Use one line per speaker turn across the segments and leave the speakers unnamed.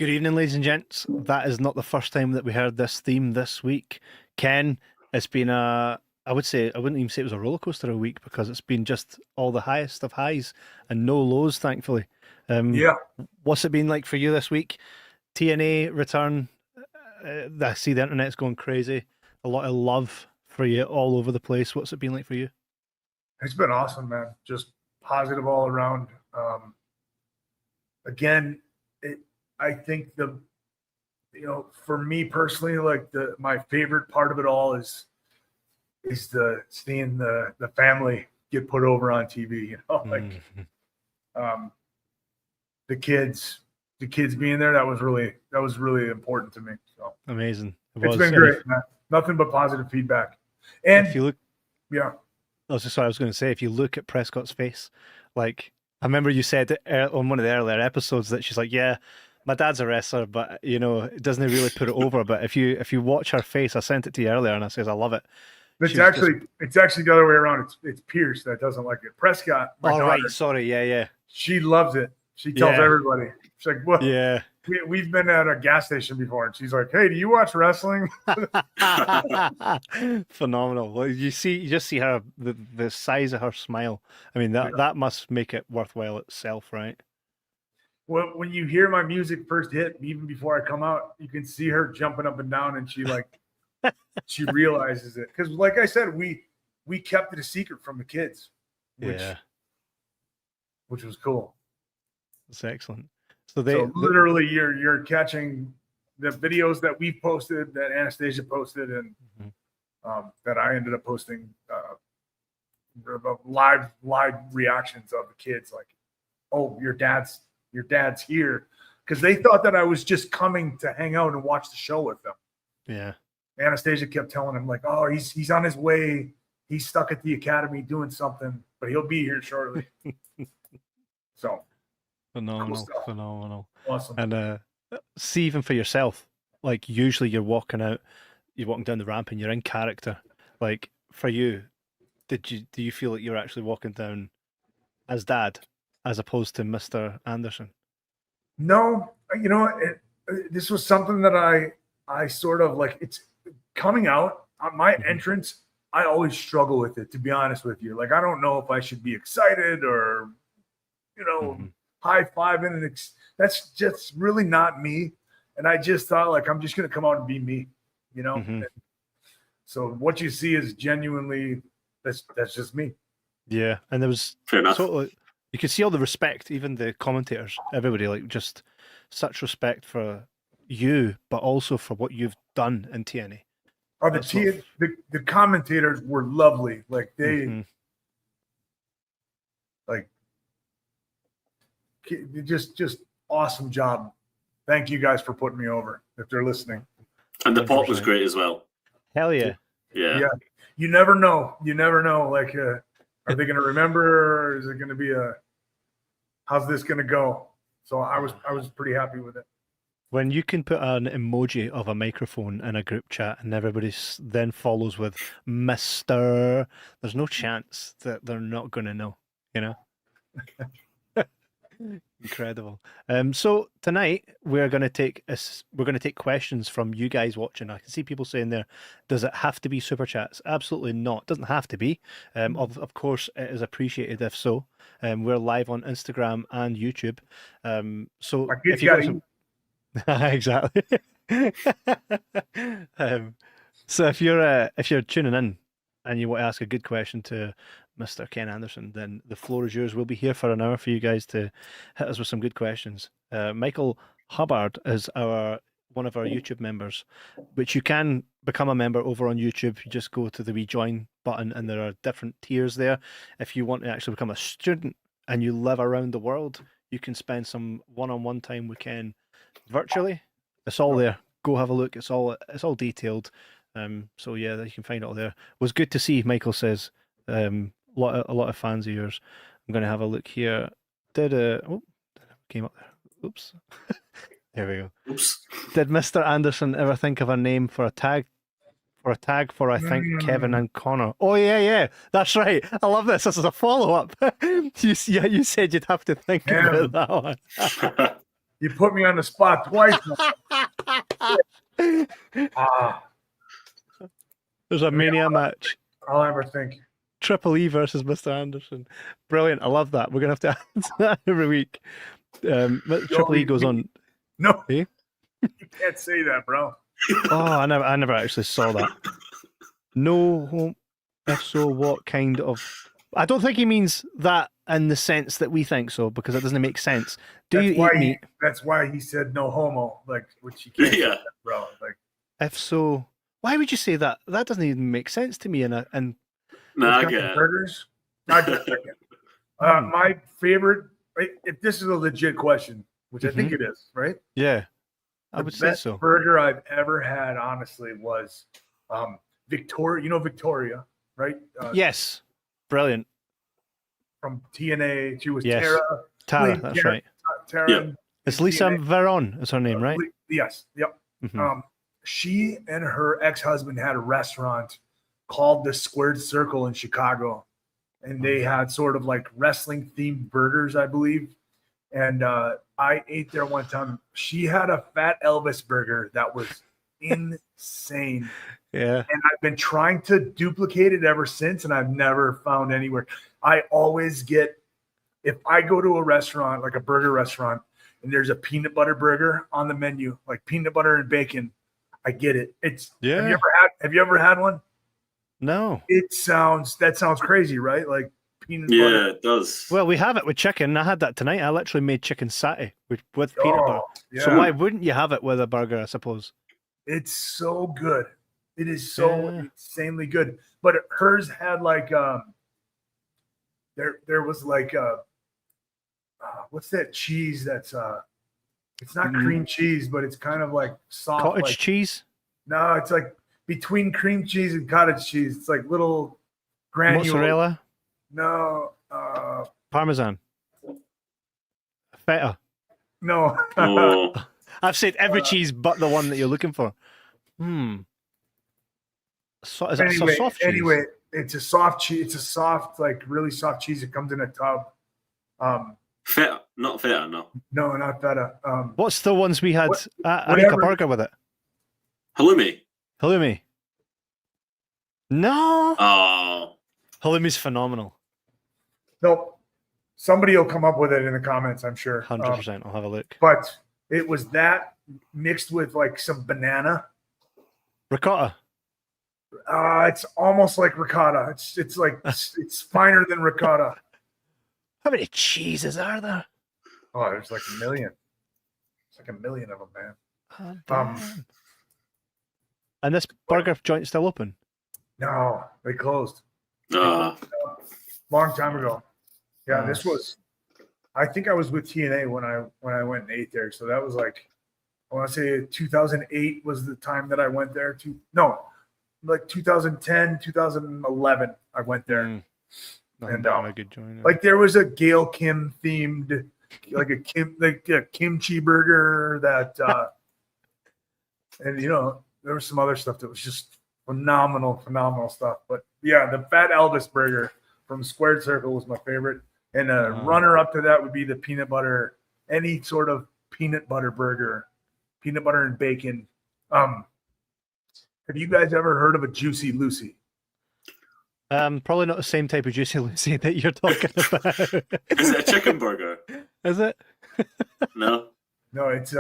Good evening, ladies and gents. That is not the first time that we heard this theme this week. Ken, it's been I wouldn't even say it was a roller coaster a week because it's been just all the highest of highs and no lows, thankfully.
Yeah,
What's it been like for you this week? TNA Return. I see the internet's going crazy. A lot of love for you all over the place. What's it been like for you?
it's been awesome, man. Just positive all around. Again, I think for me personally, like my favorite part of it all is seeing the family get put over on TV. The kids being there. That was really important to me. So
Amazing.
It's been great, man. Nothing but positive feedback. And
if you look,
yeah.
I was going to say, if you look at Prescott's face, like I remember you said on one of the earlier episodes that she's like, yeah, my dad's a wrestler, but it doesn't really put it over. But if you watch her face, I sent it to you earlier, and I says I love it.
It's actually the other way around. It's Pierce that doesn't like it. Prescott, my daughter,
right, sorry, yeah.
She loves it. She tells everybody. She's like, "Well,
yeah,
we've been at a gas station before," and she's like, "Hey, do you watch wrestling?"
Phenomenal. Well, you just see her the size of her smile. I mean that must make it worthwhile itself, right?
Well, when you hear my music first hit, even before I come out, you can see her jumping up and down, and she realizes it because, like I said, we kept it a secret from the kids, which was cool.
It's excellent. So
literally, you're catching the videos that we posted, that Anastasia posted, and that I ended up posting live reactions of the kids, like, "Oh, your dad's here," because they thought that I was just coming to hang out and watch the show with them.
Yeah.
Anastasia kept telling him, like, "Oh, he's on his way. He's stuck at the academy doing something, but he'll be here shortly." So
phenomenal.
Awesome.
And see, even for yourself, like usually you're walking down the ramp and you're in character. Like for you, do you feel like you're actually walking down as Dad as opposed to Mr. Anderson?
No, this was something that I sort of like. It's coming out on my entrance. I always struggle with it, to be honest with you. Like, I don't know if I should be excited or, high-fiving, and that's just really not me. And I just thought, like, I'm just going to come out and be me, So what you see is genuinely, that's just me.
Yeah, and there was totally, you could see all the respect, even the commentators, everybody, like, just such respect for you, but also for what you've done in TNA.
Oh, the commentators were lovely. Like they, like, just awesome job. Thank you guys for putting me over, if they're listening.
And the pop was great as well.
Hell yeah.
Yeah.
You never know. Like, are they going to remember, or is it going to be how's this going to go? So I was pretty happy with it.
When you can put an emoji of a microphone in a group chat and everybody then follows with Mr., there's no chance that they're not going to know, Incredible. So tonight we're going to take questions from you guys watching. I can see people saying there, does it have to be super chats? Absolutely not. It doesn't have to be. Of course, it is appreciated if so. We're live on Instagram and YouTube. So if you got some... exactly. So if you're tuning in and you want to ask a good question to Mr. Ken Anderson, then the floor is yours. We'll be here for an hour for you guys to hit us with some good questions. Michael Hubbard is one of our YouTube members, which you can become a member over on YouTube. You just go to the rejoin button and there are different tiers there. If you want to actually become a student and you live around the world, you can spend some one-on-one time with Ken virtually. It's all there. Go have a look. It's all detailed. So yeah, you can find it all there. It was good to see. Michael says a lot of fans of yours. I'm going to have a look here. Came up there. Oops. There we go.
Oops.
Did Mr. Anderson ever think of a name for a tag? I think Kevin and Connor. Oh yeah, that's right. I love this. This is a follow-up. You said you'd have to think about that one.
You put me on the spot twice.
There's a Mania match.
I'll ever think.
Triple E versus Mr. Anderson. Brilliant. I love that. We're going to have to answer that every week. Triple E goes on.
No,
Eh?
you can't say that, bro.
Oh, I never actually saw that. No home. If so, what kind of? I don't think he means that in the sense that we think so, because it doesn't make sense. Do you eat meat?
That's why he said no homo, like, which you can't say that, bro. Like,
if so, why would you say that? That doesn't even make sense to me. And
burgers. My favorite. If this is a legit question, which I think it is, right?
Yeah, I would say so.
The burger I've ever had, honestly, was Victoria. You know Victoria, right?
Yes, brilliant.
From TNA, she was
Tara. That's right.
Tara.
Yep.
It's Lisa Veron. Is her name, right?
Yes. Yep.
Mm-hmm.
She and her ex-husband had a restaurant called the Squared Circle in Chicago, and they had sort of like wrestling themed burgers, I believe. And I ate there one time. She had a Fat Elvis burger that was insane.
Yeah.
And I've been trying to duplicate it ever since, and I've never found anywhere. I always get, if I go to a restaurant, like a burger restaurant, and there's a peanut butter burger on the menu, like peanut butter and bacon, I get it.
Yeah.
Have you ever had one?
No.
That sounds crazy, right? Like peanut butter.
Yeah, it does.
Well, we have it with chicken. I had that tonight. I literally made chicken satay with peanut butter.
Yeah.
So why wouldn't you have it with a burger, I suppose?
It's so good. It is so insanely good. But hers had like there was like what's that cheese that's it's not cream cheese, but it's kind of like soft
cottage cheese?
No, it's like between cream cheese and cottage cheese. It's like little granules.
Mozzarella?
No.
Parmesan? Feta?
No.
Oh.
I've said every cheese but the one that you're looking for. So, is it a soft cheese?
Anyway, it's a soft cheese. It's a soft, like really soft cheese. It comes in a tub.
Feta, not feta, no.
No, not feta.
What's the ones we had? I make a burger with it.
Halloumi.
No.
Oh.
Halloumi's phenomenal.
Nope. Somebody will come up with it in the comments, I'm sure.
100%. I'll have a look.
But it was that mixed with like some banana.
Ricotta.
It's almost like ricotta. It's like it's finer than ricotta.
How many cheeses are there?
Oh, there's like a million. It's like a million of them, man.
Oh, and this burger joint still open?
No, they closed.
Uh,
Long time ago. Yeah,
Nice.
This was. I think I was with TNA when I went and ate there. So that was like, I want to say 2008 was the time that I went there. Like 2010, 2011. I went there. And
a good joint.
like there was a Gail Kim themed, like a kimchi burger that, and there was some other stuff that was just phenomenal stuff. But yeah, the Fat Elvis burger from Squared Circle was my favorite. And a runner up to that would be the peanut butter, any sort of peanut butter burger, peanut butter and bacon. Have you guys ever heard of a Juicy Lucy?
Probably not the same type of Juicy Lucy that you're talking about.
is it a chicken burger?
Is it?
No.
No, it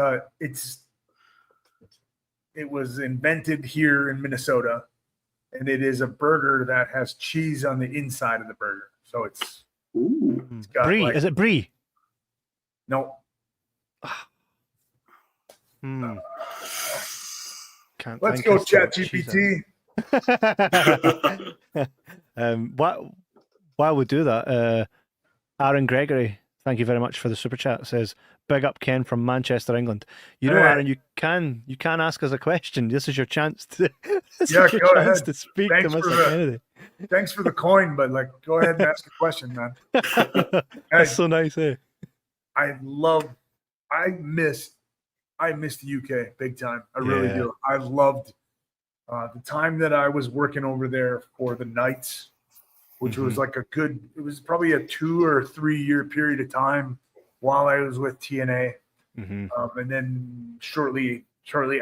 was invented here in Minnesota, and it is a burger that has cheese on the inside of the burger. So it's got
Brie. Is it Brie?
No. Let's go, ChatGPT.
While we do that, Aaron Gregory, thank you very much for the super chat. Says, "Big up Ken from Manchester, England." Aaron, you can ask us a question. This is your chance to.
Go ahead.
To speak to Mr. Kennedy.
Thanks for the coin, but go ahead and ask a question, man.
That's so nice, eh?
I miss the UK big time. I really do. I loved the time that I was working over there for the Knights, which was like it was probably a 2 or 3 year period of time while I was with TNA.
Mm-hmm.
And then shortly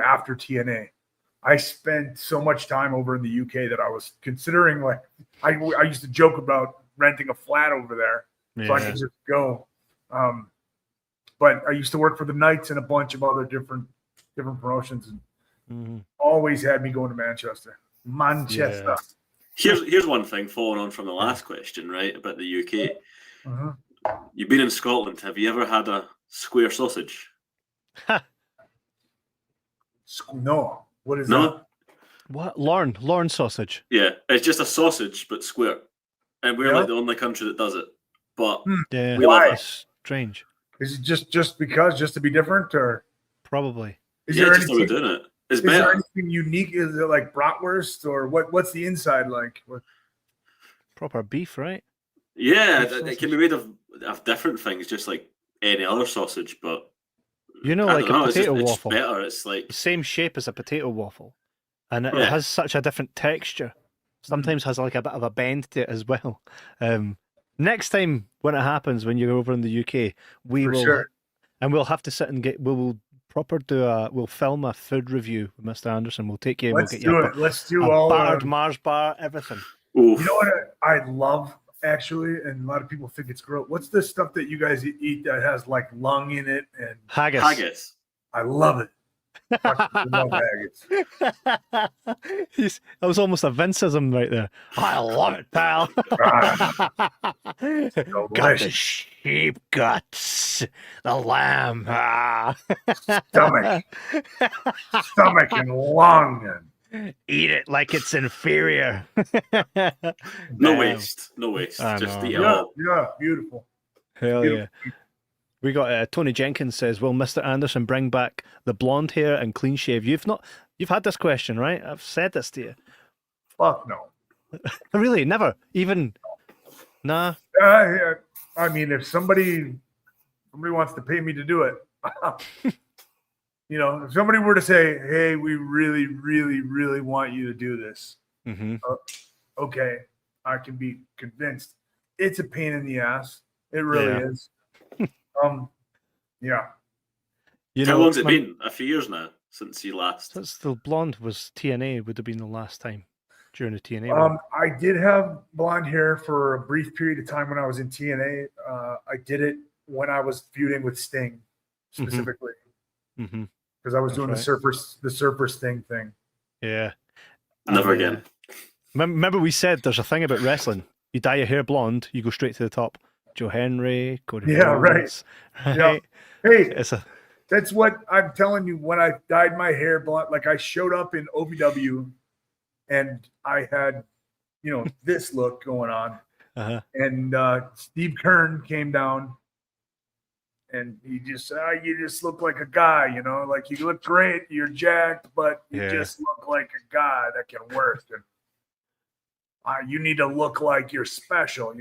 after TNA, I spent so much time over in the UK that I was considering, like, I used to joke about renting a flat over there so I could just go. But I used to work for the Knights and a bunch of other different promotions, and always had me going to Manchester.
Yeah.
Here's one thing following on from the last question, right, about the UK. You've been in Scotland. Have you ever had a square sausage?
No. What is
No?
that?
What? Lorne sausage.
Yeah, it's just a sausage but square, and we're like the only country that does it. But
Yeah,
we love it.
it's strange.
Is it just to be different, or
Probably.
is
Yeah,
there
just how we're
anything?
doing it. It's
Is there
better.
anything unique? Is it like bratwurst, or what's the inside like?
Proper beef, right?
Yeah,
Beef
it can be made of different things, just like any other sausage. But
You know,
I
like
don't know,
a potato
it's
waffle.
better. It's like
The same shape as a potato waffle, and it
Yeah.
has such a different texture. Sometimes has like a bit of a bend to it as well. Next time when it happens, when you're over in the UK, we
For
will,
sure.
and we'll have to sit and we'll film a food review with Mr. Anderson. We'll take you and
Let's
we'll get
do
you
it. Let's do
a
all
battered Mars bar, everything.
oof.
You know what I love actually, and a lot of people think it's gross. What's the stuff that you guys eat that has like lung in it? And
Haggis.
Haggis.
I love it. I love haggis.
That was almost a Vinceism right there. I love it, pal. Got the sheep guts, the lamb,
Stomach and lung.
Eat it like it's inferior.
No
Damn.
waste. No waste.
I
Just
know.
eat it
Yeah,
all.
yeah, beautiful.
Hell
Beautiful.
yeah. We got Tony Jenkins says, "Will Mr. Anderson bring back the blonde hair and clean shave?" You've had this question, right? I've said this to you.
Fuck no.
Really, never even. Nah.
Yeah, I mean, if somebody wants to pay me to do it, if somebody were to say, "Hey, we really, really, really want you to do this," okay, I can be convinced. It's a pain in the ass. It really is. Yeah.
How long's it been? A few years now since you last.
Since the blonde was TNA, would have been the last time during the TNA. run.
I did have blonde hair for a brief period of time when I was in TNA. I did it when I was feuding with Sting specifically because I was doing the surfer Sting thing.
Yeah.
Never again.
Remember we said there's a thing about wrestling. You dye your hair blonde, you go straight to the top. Joe Hendry, Cody Rhodes, right.
Yeah. Hey,
It's
that's what I'm telling you. When I dyed my hair blonde, like I showed up in OVW and I had, this look going on. And Steve Kern came down and he just said, "You just look like a guy, like you look great, you're jacked, but you just look like a guy that can work. And you need to look like you're special,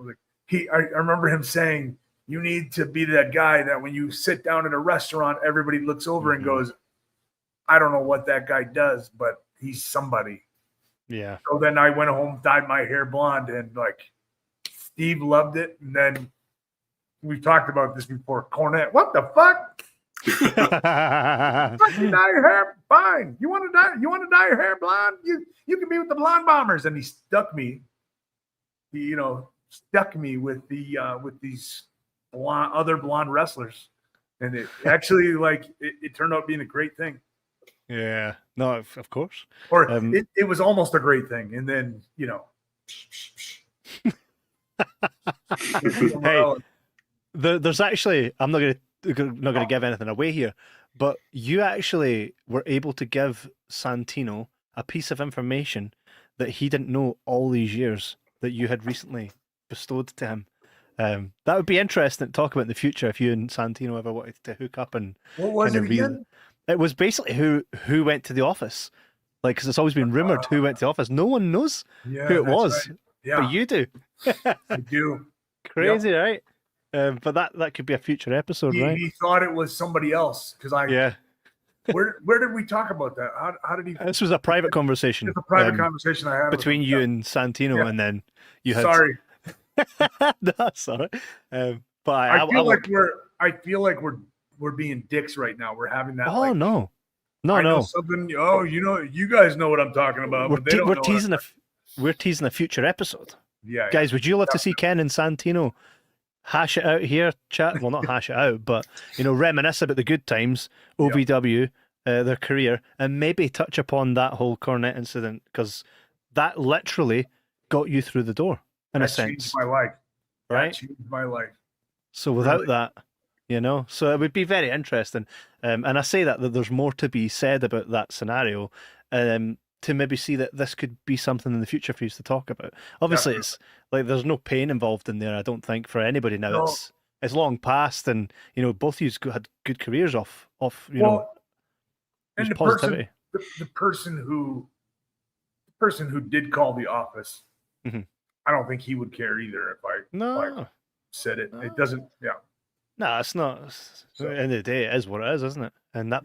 like, I remember him saying, "You need to be that guy that when you sit down at a restaurant, everybody looks over and goes, I don't know what that guy does, but he's somebody."
Yeah.
So then I went home, dyed my hair blonde, and like Steve loved it. And then we've talked about this before. Cornette, what the fuck? Fucking dye your hair, fine. You want to dye your hair blonde? You can be with the Blonde Bombers. And he stuck me. He stuck me with these other blonde wrestlers, and it actually it turned out being a great thing.
Yeah, no, of course.
Or it was almost a great thing, and then
Hey, there's actually, I'm not gonna give anything away here, but you actually were able to give Santino a piece of information that he didn't know all these years that you had recently bestowed to him. That would be interesting to talk about in the future if you and Santino ever wanted to hook up and
what was it again?
It was basically who went to the office, like, because it's always been rumored who went to the office. No one knows who it was,
right. Yeah,
but you do.
I do.
Crazy, right? But that could be a future episode, right?
He thought it was somebody else because Where did we talk about that? How did he?
This was a private conversation.
It's a private conversation I had
between
with
you and Santino, and then you had.
Sorry,
that's all right. But
I feel like we're we're being dicks right now. We're having that.
Oh
like,
no,
I know
no.
something. Oh, you guys know what I'm talking about, but they don't know.
We're teasing a future episode.
Yeah,
Guys, would you love to see Ken and Santino hash it out here? Chat, well, not hash it out, but reminisce about the good times, OVW, their career, and maybe touch upon that whole Cornet incident, because that literally got you through the door in a sense.
Changed my life.
Right?
That changed my life.
So without that, so it would be very interesting. And I say that there's more to be said about that scenario, to maybe see that this could be something in the future for you to talk about. Obviously, It's like there's no pain involved in there, I don't think, for anybody now.
No.
It's long past, and both of you had good careers off
and the
positivity.
person who did call the office,
mm-hmm.
I don't think he would care either if I said it.
No.
It doesn't. Yeah.
No, it's not. At the end of the day, it is what it is, isn't it? And that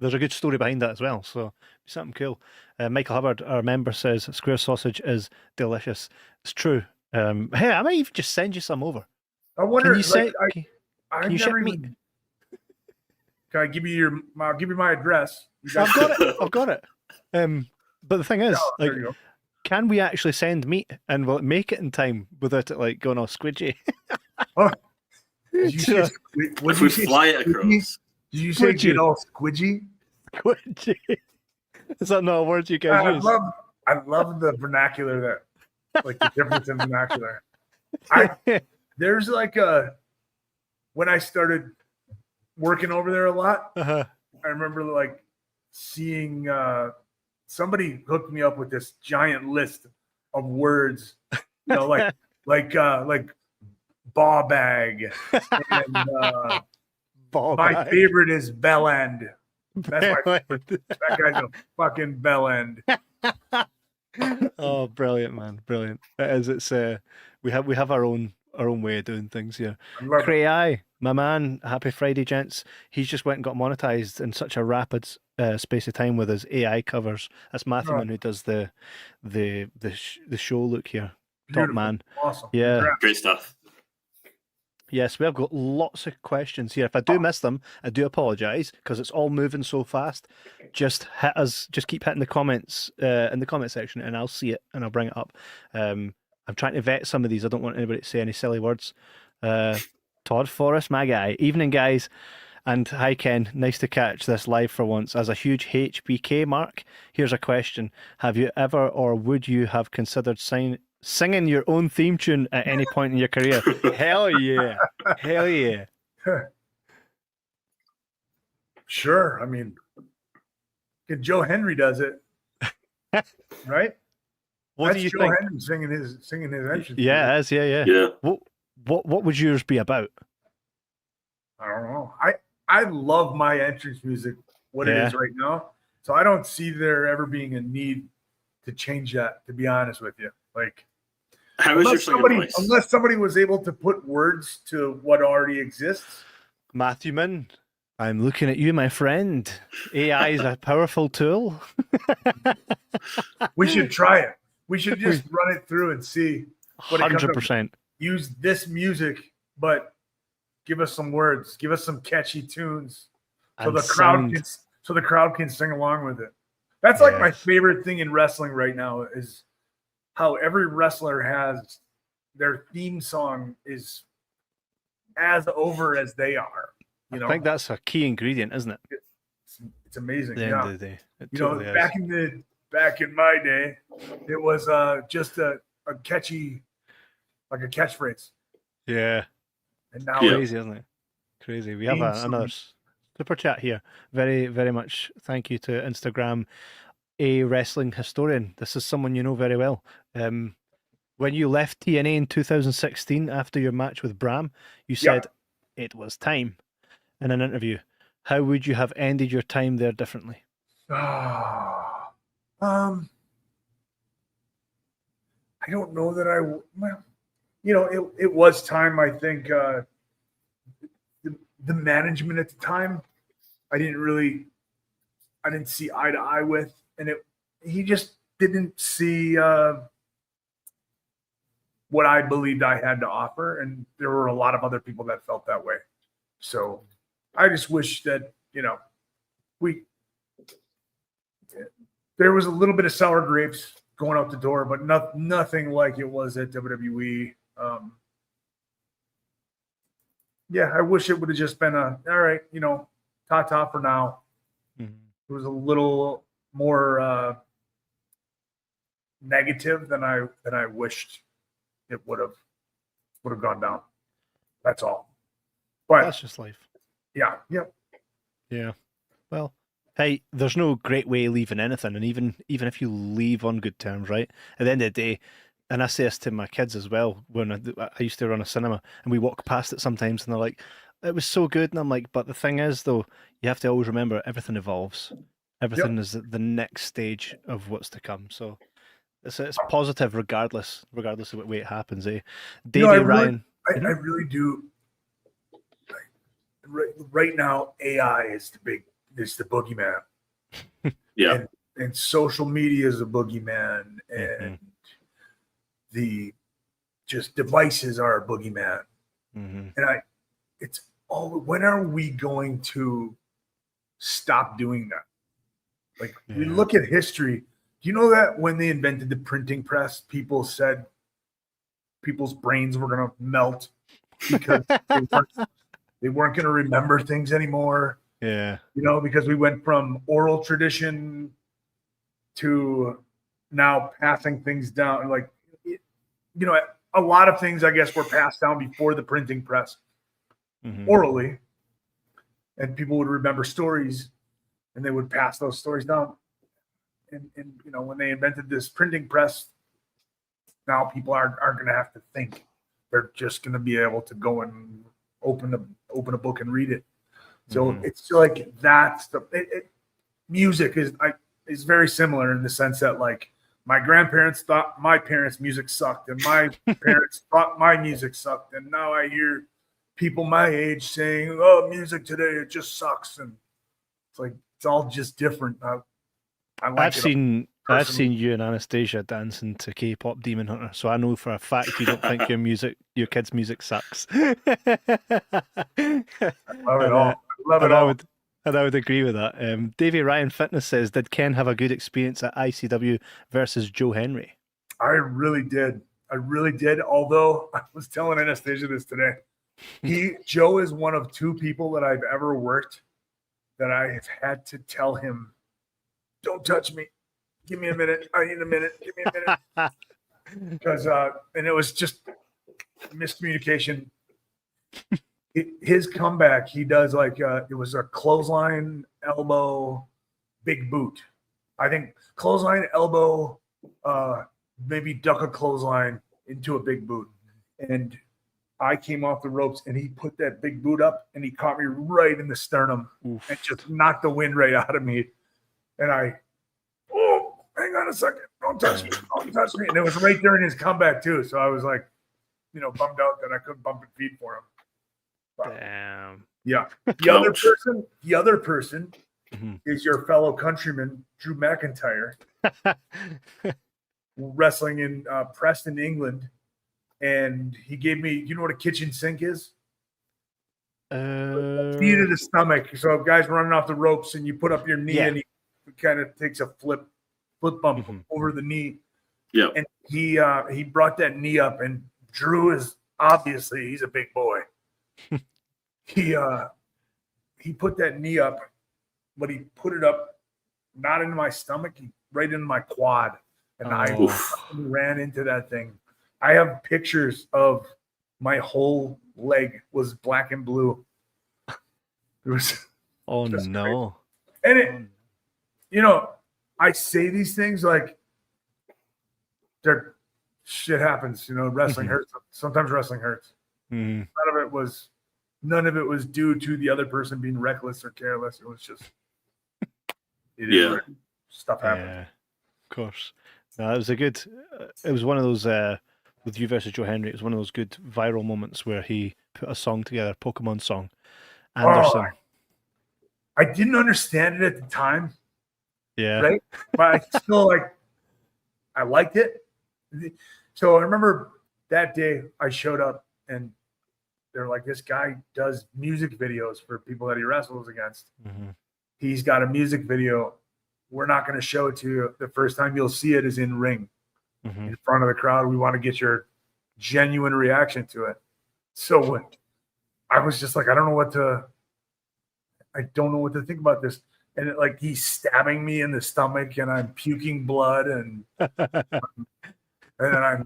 there's a good story behind that as well. So something cool. Michael Hubbard, our member, says square sausage is delicious. It's true. Hey, I might even just send you some over.
I wonder.
Can you ship meat?
Can I give you I'll give you my address.
I've got it. But the thing is, can we actually send meat and will it make it in time without it going all squidgy?
If we fly it across.
Did you say get all squidgy?
Squidgy. Is that not a word you guys use?
I love the vernacular the difference in vernacular. There's when I started working over there a lot, I remember seeing somebody hooked me up with this giant list of words, like ball bag, and my favorite is bell end. That's my favorite. That guy's a fucking bell end.
Oh, brilliant, man, brilliant! It is. It's we have our own way of doing things here. Cray, my man, happy Friday, gents. He's just went and got monetized in such a rapid space of time with his AI covers. That's Matthew Man, who does the show look here.
Beautiful.
Top man.
Awesome.
Yeah. Great stuff.
Yes, we have got lots of questions here. If I do miss them, I do apologise because it's all moving so fast. Just hit us. Just keep hitting the comments in the comment section, and I'll see it and I'll bring it up. I'm trying to vet some of these. I don't want anybody to say any silly words. Todd Forrest, my guy. Evening, guys. And hi, Ken. Nice to catch this live for once. As a huge HBK mark, here's a question. Have you ever or would you have considered singing your own theme tune at any point in your career? Hell yeah. Hell yeah.
Sure. I mean, Joe Hendry does it. Right?
What do you
Joe
think?
Hendry singing his entrance.
Yeah, it is. Yeah. What would yours be about?
I don't know. I love my entrance music, what it is right now. So I don't see there ever being a need to change that, to be honest with you.
How is your singing voice?
Unless somebody was able to put words to what already exists.
Matthew Min, I'm looking at you, my friend. AI is a powerful tool.
We should try it. We should just run it through and see what
100%.
Use this music, but give us some words. Give us some catchy tunes, so the crowd can sing along with it. That's my favorite thing in wrestling right now is how every wrestler has their theme song is as over as they are.
I think that's a key ingredient, isn't it?
It's amazing.
At the end of the day,
back in my day, it was just a catchy, like a catchphrase.
Yeah.
And now
crazy, isn't it? Crazy. We have another super chat here. Very, very much thank you to Instagram, a wrestling historian. This is someone you know very well. When you left TNA in 2016 after your match with Bram, you said it was time in an interview. How would you have ended your time there differently?
I don't know that it was time. I think the management at the time, I didn't see eye to eye with, and he just didn't see what I believed I had to offer, and there were a lot of other people that felt that way. So I just wish that, there was a little bit of sour grapes going out the door, but nothing like it was at WWE. I wish it would have just been all right, ta-ta for now.
Mm-hmm.
It was a little more negative than I wished it would have gone down. That's all. But
that's just life.
Yeah.
Well, hey, there's no great way of leaving anything, and even if you leave on good terms, right? At the end of the day, and I say this to my kids as well, when I used to run a cinema, and we walk past it sometimes, and they're like, "It was so good," and I'm like, "But the thing is, though, you have to always remember everything evolves. Everything is the next stage of what's to come. So it's positive regardless of what way it happens, eh?" Davey Ryan,
I really do. Right now, AI is the boogeyman.
Yeah.
And social media is a boogeyman, and the just devices are a boogeyman. And it's all. When are we going to stop doing that? Like we look at history. Do you know that when they invented the printing press, people said people's brains were going to melt because they weren't going to remember things anymore.
Yeah.
Because we went from oral tradition to now passing things down. Like, a lot of things, I guess, were passed down before the printing press orally. And people would remember stories and they would pass those stories down. And when they invented this printing press, now people aren't going to have to think. They're just going to be able to go and open a book and read it. So it's like that stuff. Music is very similar in the sense that, like, my grandparents thought my parents' music sucked, and my parents thought my music sucked, and now I hear people my age saying, "Oh, music today, it just sucks," and it's like it's all just different. I've
seen you and Anastasia dancing to K-pop Demon Hunter, so I know for a fact you don't think your kids' music sucks.
I love it all. Love it all.
I would agree with that. Davey Ryan Fitness says, did Ken have a good experience at ICW versus Joe Hendry?
I really did. Although I was telling Anastasia this today. Joe is one of two people that I've ever worked that I have had to tell him, "Don't touch me. Give me a minute. I need a minute. Give me a minute." Because and it was just miscommunication. His comeback, he does like it was a clothesline, elbow, big boot. I think clothesline, elbow, maybe duck a clothesline into a big boot. And I came off the ropes and he put that big boot up and he caught me right in the sternum.
Oof.
And just knocked the wind right out of me. And hang on a second. Don't touch me. Don't touch me. And it was right during his comeback too. So I was like, bummed out that I couldn't bump and feed for him. But,
damn.
Yeah. The other person is your fellow countryman, Drew McIntyre, wrestling in Preston, England. And he gave me, you know what a kitchen sink is? Knee to the stomach. So guys running off the ropes and you put up your knee and he kind of takes a flip bump over the knee.
Yeah.
And he brought that knee up, and Drew is obviously, he's a big boy. He put that knee up, but he put it up not into my stomach, right into my quad. And I ran into that thing. I have pictures of my whole leg was black and blue. It was
no.
Crazy. And it, I say these things like shit happens, wrestling hurts. Sometimes wrestling hurts. None of it was due to the other person being reckless or careless. It was just stuff happens.
Yeah, of course. No, it was one of those with you versus Joe Hendry. It was one of those good viral moments where he put a song together, Pokemon song. Anderson.
I didn't understand it at the time.
Yeah.
Right? But I still I liked it. So I remember that day I showed up and they're like, this guy does music videos for people that he wrestles against.
Mm-hmm.
He's got a music video. We're not going to show it to you. The first time you'll see it is in ring, in front of the crowd. We want to get your genuine reaction to it. So I was just like, I don't know what to think about this. And like, he's stabbing me in the stomach, and I'm puking blood, and then I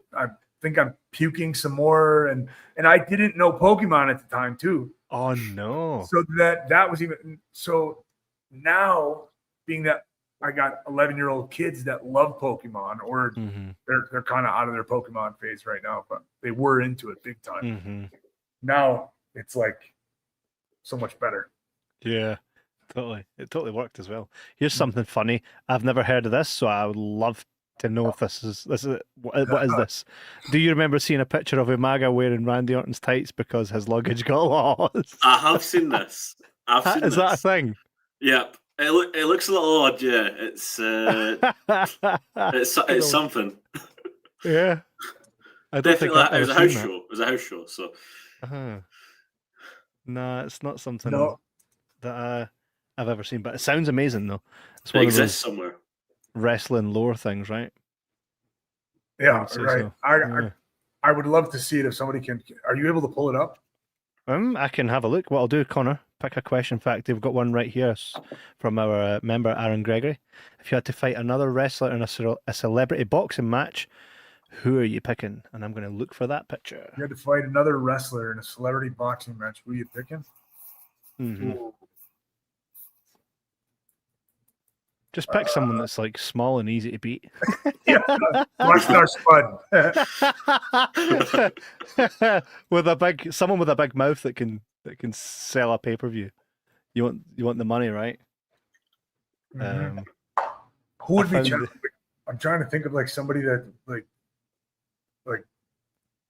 think I'm puking some more, and I didn't know Pokemon at the time too.
Oh no!
So that was even so. Now, being that I got 11-year-old kids that love Pokemon, or they're kind of out of their Pokemon phase right now, but they were into it big time. Now it's like so much better.
Yeah, totally. It totally worked as well. Here's something funny. I've never heard of this, so I would love to know if this is what is this? Do you remember seeing a picture of Umaga wearing Randy Orton's tights because his luggage got lost?
I have seen this.
Is that a thing?
Yep. It looks a little odd, yeah. It's something.
Yeah. I don't think
it was a house show. It was a house show, so.
No, it's not something that I've ever seen, but it sounds amazing though. It's one
it
of
exists
those
somewhere.
wrestling lore things, right?
Yeah, right. So. I would love to see it if somebody can. Are you able to pull it up?
I can have a look. What I'll do, Connor, pick a question. In fact, we've got one right here from our member, Aaron Gregory. If you had to fight another wrestler in a celebrity boxing match, who are you picking? And I'm going to look for that picture.
You had to fight another wrestler in a celebrity boxing match. Who are you picking?
Just pick someone that's like small and easy to beat.
Yeah, Western Spud.
With someone with a big mouth that can sell a pay-per-view. You want the money, right?
Who would be challenging? I'm trying to think of like somebody that like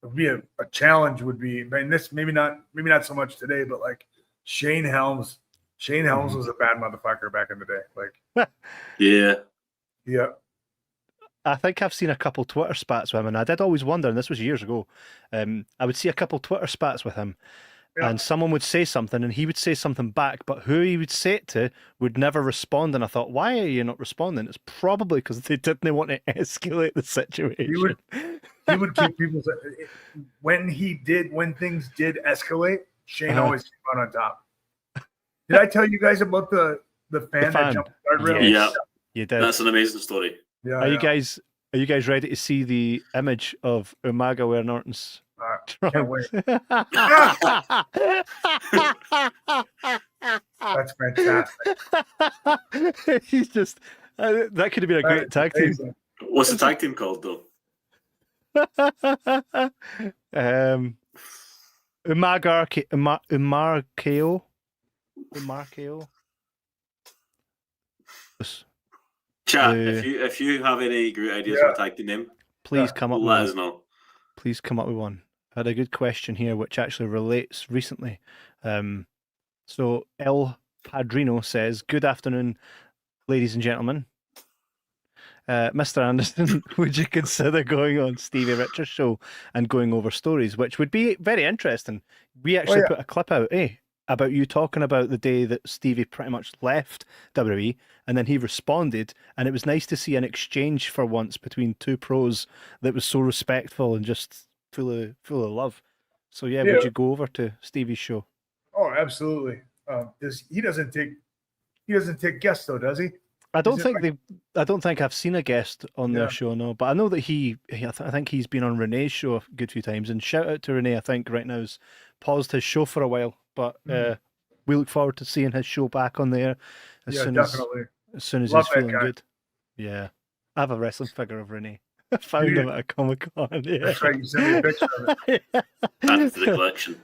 would be a challenge would be. I mean, this maybe not so much today, but like Shane Helms. Shane Helms was a bad motherfucker back in the day. Like, yeah.
I think I've seen a couple Twitter spats with him, and I did always wonder, and this was years ago. I would see a couple Twitter spats with him, and someone would say something, and he would say something back, but who he would say it to would never respond. And I thought, why are you not responding? It's probably because they didn't want to escalate the situation.
He would keep people. When things did escalate, Shane always came out on top. Did I tell you guys about the fan that jumped the guardrail?
Yeah,
you did.
That's an amazing story.
Yeah.
Are you guys ready to see the image of Umaga wearing Orton's trunks?
Can't wait. That's fantastic.
He's just that could have been a great tag team.
What's the tag team called though?
Umarkeo.
Chat, if you have any great ideas for a tag team name,
please come up with
let us know.
Please come up with one. I had a good question here which actually relates recently. So El Padrino says, "Good afternoon, ladies and gentlemen. Mr. Anderson, would you consider going on Stevie Richards' show and going over stories, which would be very interesting? We actually put a clip out, about you talking about the day that Stevie pretty much left WWE, and then he responded, and it was nice to see an exchange for once between two pros that was so respectful and just full of love. So would you go over to Stevie's show?
Oh, absolutely. He doesn't take guests though, does he?
I don't think I've seen a guest on their show, no. But I know that I think he's been on Rene's show a good few times. And shout out to Rene. I think right now has paused his show for a while, but we look forward to seeing his show back on there as soon as he's feeling good. Yeah, I have a wrestling figure of Rene. I found him at a Comic-Con. Yeah.
That's right. You sent me a picture of it.
Add to the collection.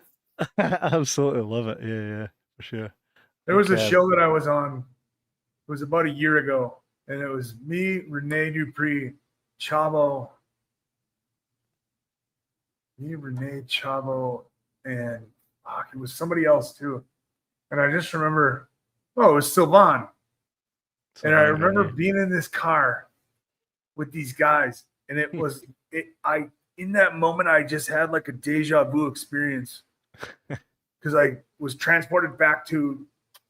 I absolutely love it. Yeah, for sure.
There was a show that I was on. It was about a year ago, and it was me, Rene, Dupree, Chavo, and it was somebody else too. And I just remember, it was Sylvan. And I remember being in this car with these guys, and in that moment, I just had like a deja vu experience because I was transported back to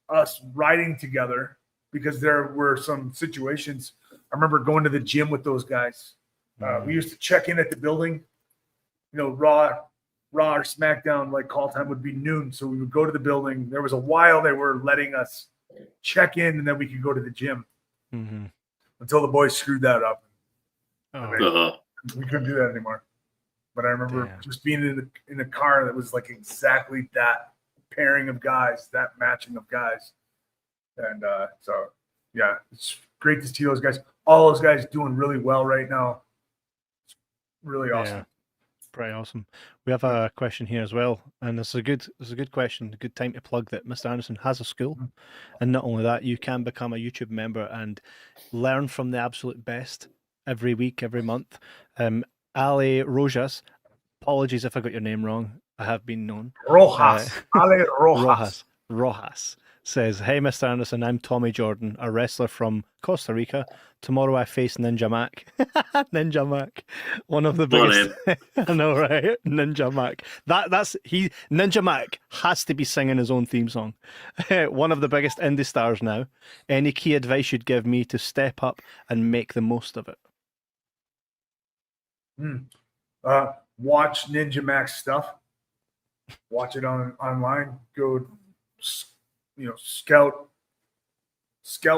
us riding together because there were some situations. I remember going to the gym with those guys. We used to check in at the building. You know, Raw or SmackDown, like call time would be noon. So we would go to the building. There was a while they were letting us check in and then we could go to the gym until the boys screwed that up. We couldn't do that anymore. But I remember just being in a car that was like exactly that pairing of guys, that matching of guys. And so, yeah, it's great to see those guys. All those guys doing really well right now. It's really awesome.
Yeah, pretty awesome. We have a question here as well, and this is a good question, a good time to plug that Mr. Anderson has a school, and not only that, you can become a YouTube member and learn from the absolute best every week, every month. Ali Rojas, apologies if I got your name wrong. I have been known.
Rojas. Ali Rojas.
Rojas says, "Hey, Mr. Anderson, I'm Tommy Jordan, a wrestler from Costa Rica. Tomorrow I face Ninja Mac." Ninja Mac, one of the biggest. I know, right? Ninja Mac. Ninja Mac has to be singing his own theme song. One of the biggest indie stars now. Any key advice you'd give me to step up and make the most of it?
Watch Ninja Mac's stuff. Watch it online. Go, scout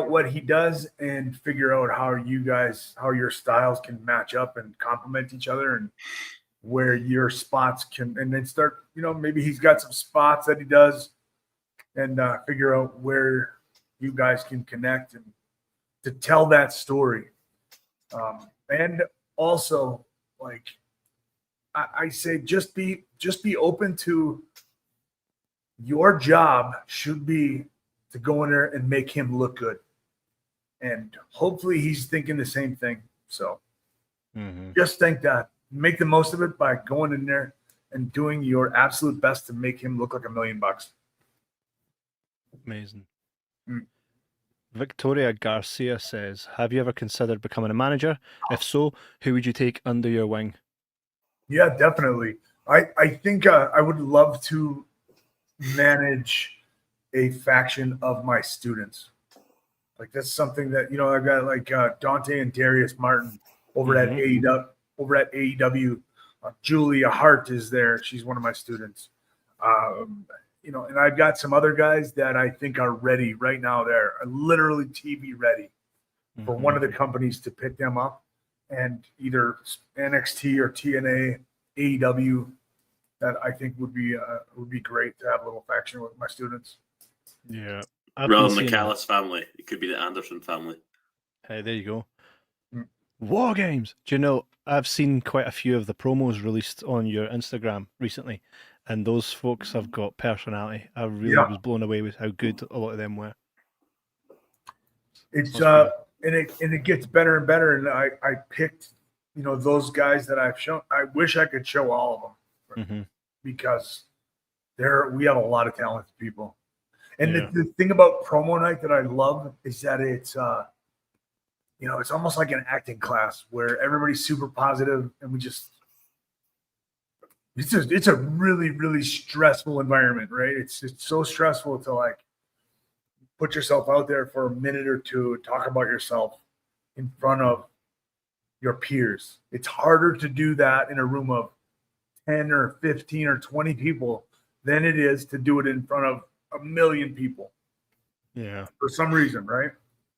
what he does and figure out how your styles can match up and complement each other and where your spots can, and then start, maybe he's got some spots that he does and figure out where you guys can connect and to tell that story. And also, like I say, just be open to your job should be to go in there and make him look good. And hopefully he's thinking the same thing. So just think that. Make the most of it by going in there and doing your absolute best to make him look like $1 million.
Amazing. Victoria Garcia says, "Have you ever considered becoming a manager? If so, who would you take under your wing?"
Yeah, definitely. I think I would love to manage a faction of my students. Like that's something that, I've got like Dante and Darius Martin over at AEW. Julia Hart is there. She's one of my students. And I've got some other guys that I think are ready right now. They're literally TV ready for one of the companies to pick them up, and either NXT or TNA, AEW. That I think would be great to have a little faction with my students.
Yeah,
rather than the Callis family, it could be the Anderson family.
Hey, there you go. War Games. Do you know, I've seen quite a few of the promos released on your Instagram recently, and those folks have got personality. I really was blown away with how good a lot of them were.
It's and it gets better and better. And I picked, those guys that I've shown. I wish I could show all of them because we have a lot of talented people. And the thing about promo night that I love is that it's it's almost like an acting class where everybody's super positive and it's a really, really stressful environment, right? It's so stressful to like put yourself out there for a minute or two, talk about yourself in front of your peers. It's harder to do that in a room of 10 or 15 or 20 people than it is to do it in front of 1 million people.
Yeah.
For some reason, right?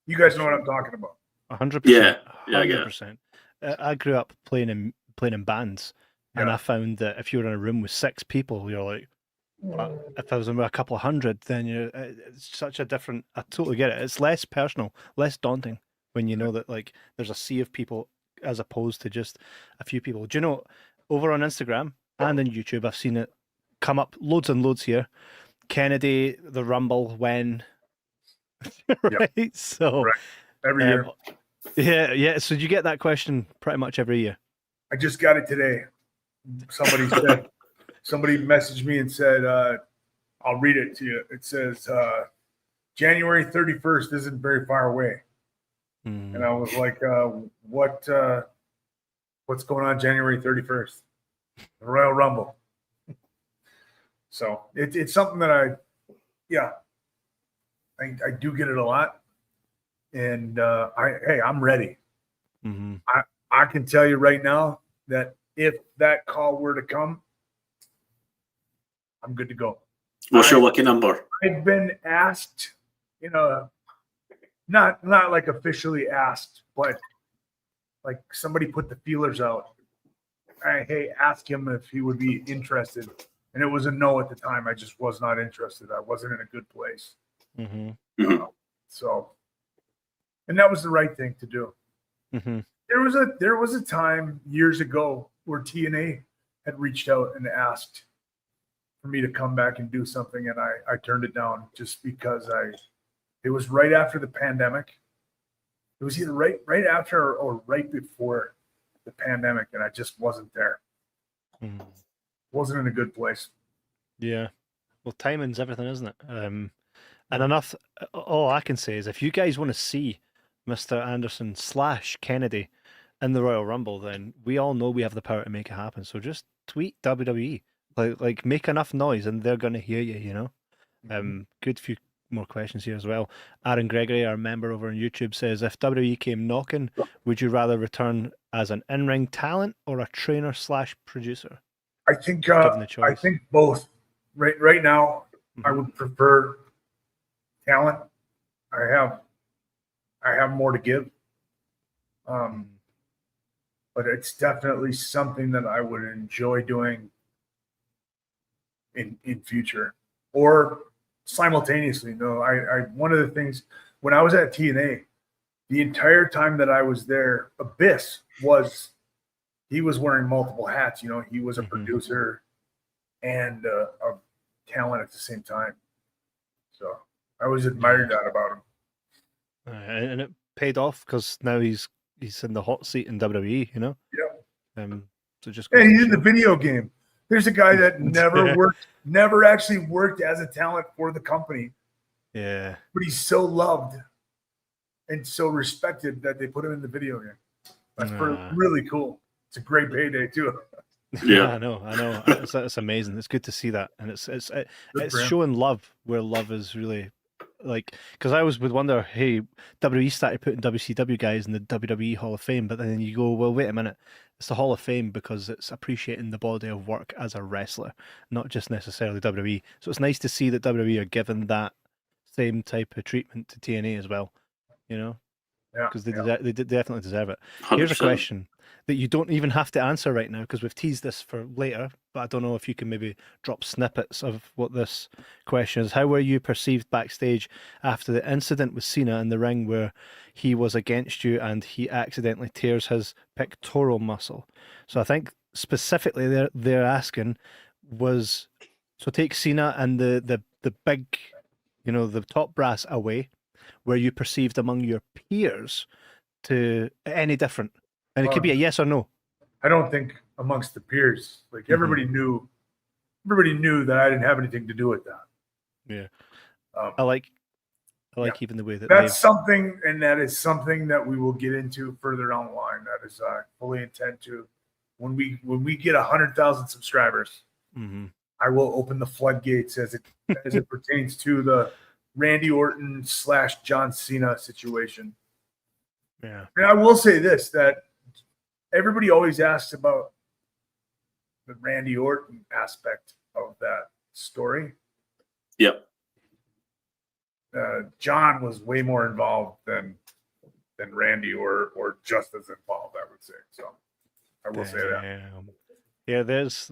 You guys know what I'm talking about.
100%.
Yeah,
100%. I grew up playing in bands, and I found that if you were in a room with 6 people, you're like, if I was in with a couple of hundred, then it's such a different. I totally get it. It's less personal, less daunting when you know that like there's a sea of people as opposed to just a few people. Do you know, over on Instagram and on YouTube, I've seen it come up loads and loads here. Kennedy, the Rumble, when right?
Yep.
So
every year.
Yeah. So you get that question pretty much every year.
I just got it today. Somebody messaged me and said, I'll read it to you. It says, January 31st isn't very far away. And I was like, what's going on January 31st? The Royal Rumble. So it's something that I do get it a lot. And I'm ready.
Mm-hmm.
I can tell you right now that if that call were to come, I'm good to go.
What's your lucky number?
I've been asked, not like officially asked, but like somebody put the feelers out. Hey, ask him if he would be interested. And it was a no at the time. I just was not interested. I wasn't in a good place.
Mm-hmm.
And that was the right thing to do.
Mm-hmm.
There was a time years ago where TNA had reached out and asked for me to come back and do something, and I turned it down just because it was right after the pandemic. It was either right after or right before the pandemic, and I just wasn't there.
Mm-hmm.
Wasn't in a good place.
Yeah. Well, timing's everything, isn't it? And enough. All I can say is, if you guys want to see Mr. Anderson / Kennedy in the Royal Rumble, then we all know we have the power to make it happen. So just tweet WWE, like make enough noise, and they're gonna hear you. You know. Good few more questions here as well. Aaron Gregory, our member over on YouTube, says, if WWE came knocking, would you rather return as an in-ring talent or a trainer / producer?
I think both. Right now, I would prefer talent. I have more to give. But it's definitely something that I would enjoy doing in future or simultaneously. No, I one of the things when I was at TNA, the entire time that I was there, Abyss he was wearing multiple hats. He was a producer and a talent at the same time. So I always admired that about him.
And it paid off because now he's in the hot seat in WWE.
Yeah.
So just
and he's in the video game. There's a guy that never actually worked as a talent for the company.
Yeah.
But he's so loved and so respected that they put him in the video game. That's really cool. It's a great payday too.
Yeah, I know. It's amazing. It's good to see that, and it's showing love where love is really like. Because I always would wonder, hey, WWE started putting WCW guys in the WWE Hall of Fame, but then you go, well, wait a minute, it's the Hall of Fame because it's appreciating the body of work as a wrestler, not just necessarily WWE. So it's nice to see that WWE are giving that same type of treatment to TNA as well. Because they definitely deserve it. 100%. Here's a question that you don't even have to answer right now because we've teased this for later, but I don't know if you can maybe drop snippets of what this question is. How were you perceived backstage after the incident with Cena in the ring where he was against you and he accidentally tears his pectoral muscle? So I think specifically they're asking was, so take Cena and the big, the top brass away, were you perceived among your peers to any different? And it could be a yes or no.
I don't think amongst the peers, like everybody knew that I didn't have anything to do with that.
Yeah. I like even the way that
that's something, and that is something that we will get into further down the line. That is fully intend to when we get 100,000 subscribers, I will open the floodgates as it pertains to the Randy Orton / John Cena situation.
Yeah.
And I will say this, that everybody always asks about the Randy Orton aspect of that story.
Yep.
John was way more involved than Randy or just as involved, I would say. So I will say that.
Yeah, there's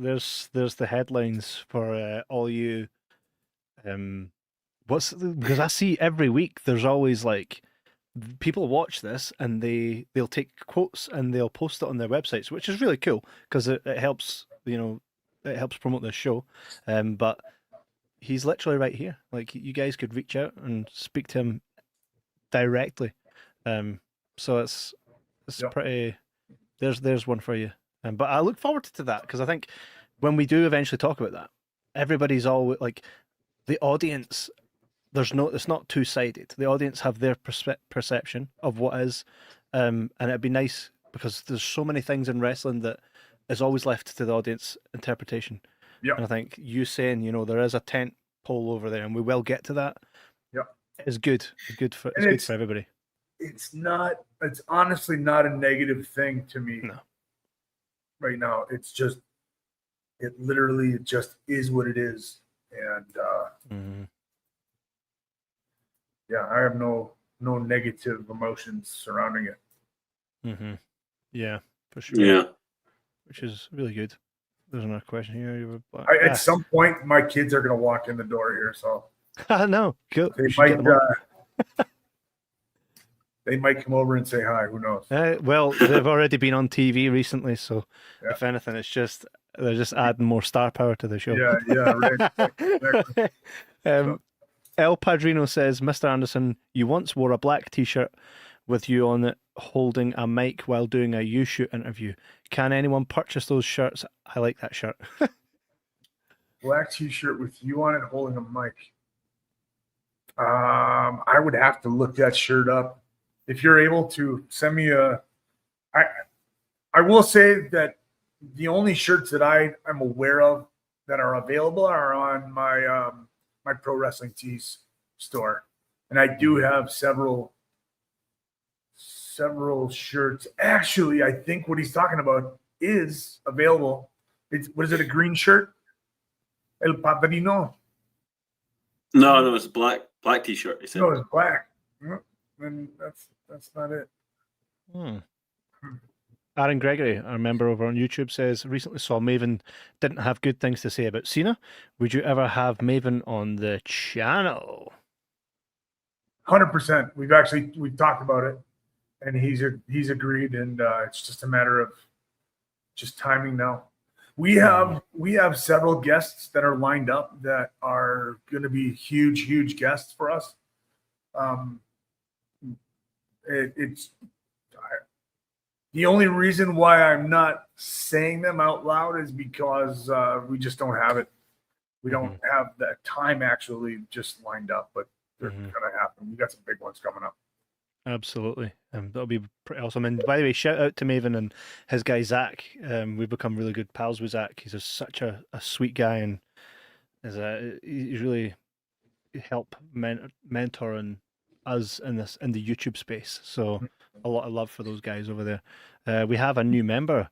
the headlines for all you because I see every week there's always like people watch this and they'll take quotes and they'll post it on their websites, which is really cool because it helps it helps promote the show. But he's literally right here. Like you guys could reach out and speak to him directly. So it's pretty. There's one for you. But I look forward to that because I think when we do eventually talk about that, everybody's all like the audience. It's not two-sided. The audience have their perception of what is, and it'd be nice because there's so many things in wrestling that is always left to the audience interpretation.
Yep.
And I think you saying, there is a tent pole over there, and we will get to that.
Yep.
Is good. It's good for everybody.
It's honestly not a negative thing to me.
No.
Right now. It's just it just is what it is. And yeah, I have no negative emotions surrounding it.
Mm-hmm. Yeah, for sure.
Yeah.
Which is really good. There's another question here.
At some point, my kids are going to walk in the door here, so
I know. Cool.
They might come over and say hi. Who knows?
Well, they've already been on TV recently, so
Yeah.
if anything, they're just adding more star power to the show.
Yeah, right.
El Padrino says, Mr. Anderson, you once wore a black T-shirt with you on it holding a mic while doing a U-Shoot interview. Can anyone purchase those shirts? I like that shirt.
Black T-shirt with you on it holding a mic. I would have to look that shirt up. If you're able to send me I will say that the only shirts that I'm aware of that are available are on my my Pro Wrestling Tees store, and I do have several shirts. Actually, I think what he's talking about is available. What is it? A green shirt? El Padrino.
No, it's black T-shirt. He said.
No, it's black. And that's not it.
Aaron Gregory, our member over on YouTube, says, recently saw Maven didn't have good things to say about Cena. Would you ever have Maven on the channel?
100%. We've talked about it, and he's agreed, and it's just a matter of just timing now. We have several guests that are lined up that are going to be huge guests for us. It's the only reason why I'm not saying them out loud is because we just don't have it. We don't have that time actually just lined up, but they're going to happen. We got some big ones coming up.
Absolutely. That'll be pretty awesome. And by the way, shout out to Maven and his guy Zach. We've become really good pals with Zach. He's such a sweet guy, and he's really helped mentoring us in the YouTube space. So a lot of love for those guys over there. We have a new member,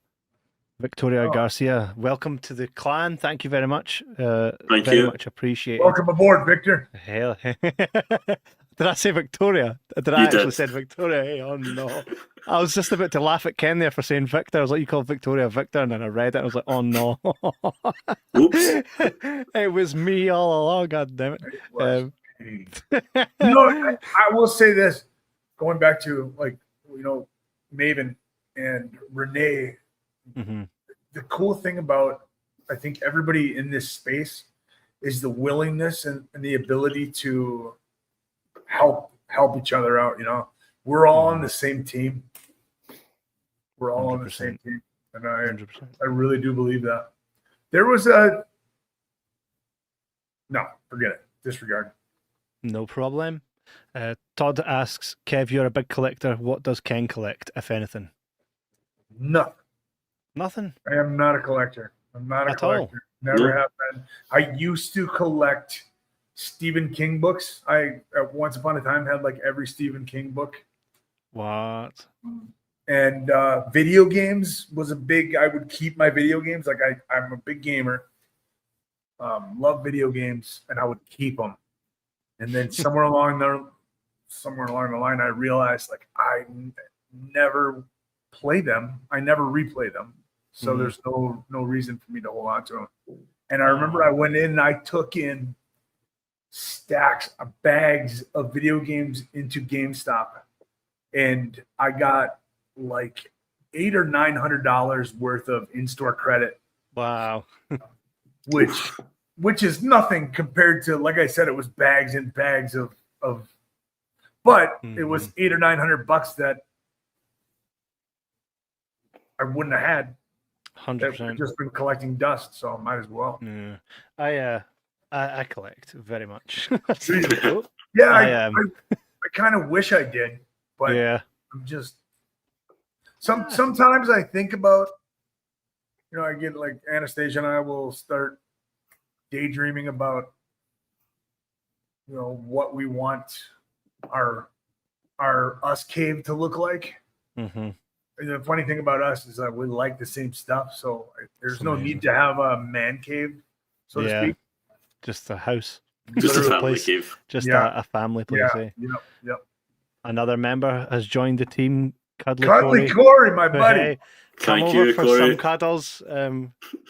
Victoria Garcia. Welcome to the clan. Thank you very much.
Thank
very
you.
much appreciated.
Welcome aboard, Victor.
Hell. Did I say Victoria? Did I actually say Victoria? Hey, oh no. I was just about to laugh at Ken there for saying Victor. I was like, you called Victoria Victor, and then I read it. I was like, oh no.
Oops.
It was me all along, god damn it.
I will say this, going back to Maven and Rene, the cool thing about I think everybody in this space is the willingness and the ability to help each other out. We're all on the same team. We're all 100%. On the same team, and I really do believe that. There was forget it, disregard.
No problem. Todd asks, Kev, you're a big collector. What does Ken collect, if anything? Nothing.
I am not a collector. I'm not a collector. Never have been. I used to collect Stephen King books. I at once upon a time had like every Stephen King book.
What?
And video games was a big. I would keep my video games. Like I'm a big gamer. Love video games, and I would keep them. And then somewhere along the line, I realized like I never play them. I never replay them. So there's no reason for me to hold on to them. And I remember I went in and I took in stacks of bags of video games into GameStop, and I got like $800 or $900 worth of in-store credit.
Wow.
which is nothing compared to, like I said, it was bags and bags of but it was $800 or $900 that I wouldn't have had.
100%.
I've just been collecting dust, so I might as well.
Yeah. I collect very much.
Yeah, I kind of wish I did, but
yeah,
I'm just sometimes I think about, I get like Anastasia and I will start daydreaming about, what we want our us cave to look like.
Mm-hmm.
And the funny thing about us is that we like the same stuff, so there's no
amazing.
need to have a man cave, so to speak.
Just a house.
Just a
Literally
family
place.
cave.
Just
Yeah.
a family place, eh?
Yep.
Another member has joined the team, Cuddly
Corey, my buddy.
Hey, come
Thank
over
you,
for
Corey.
some cuddles.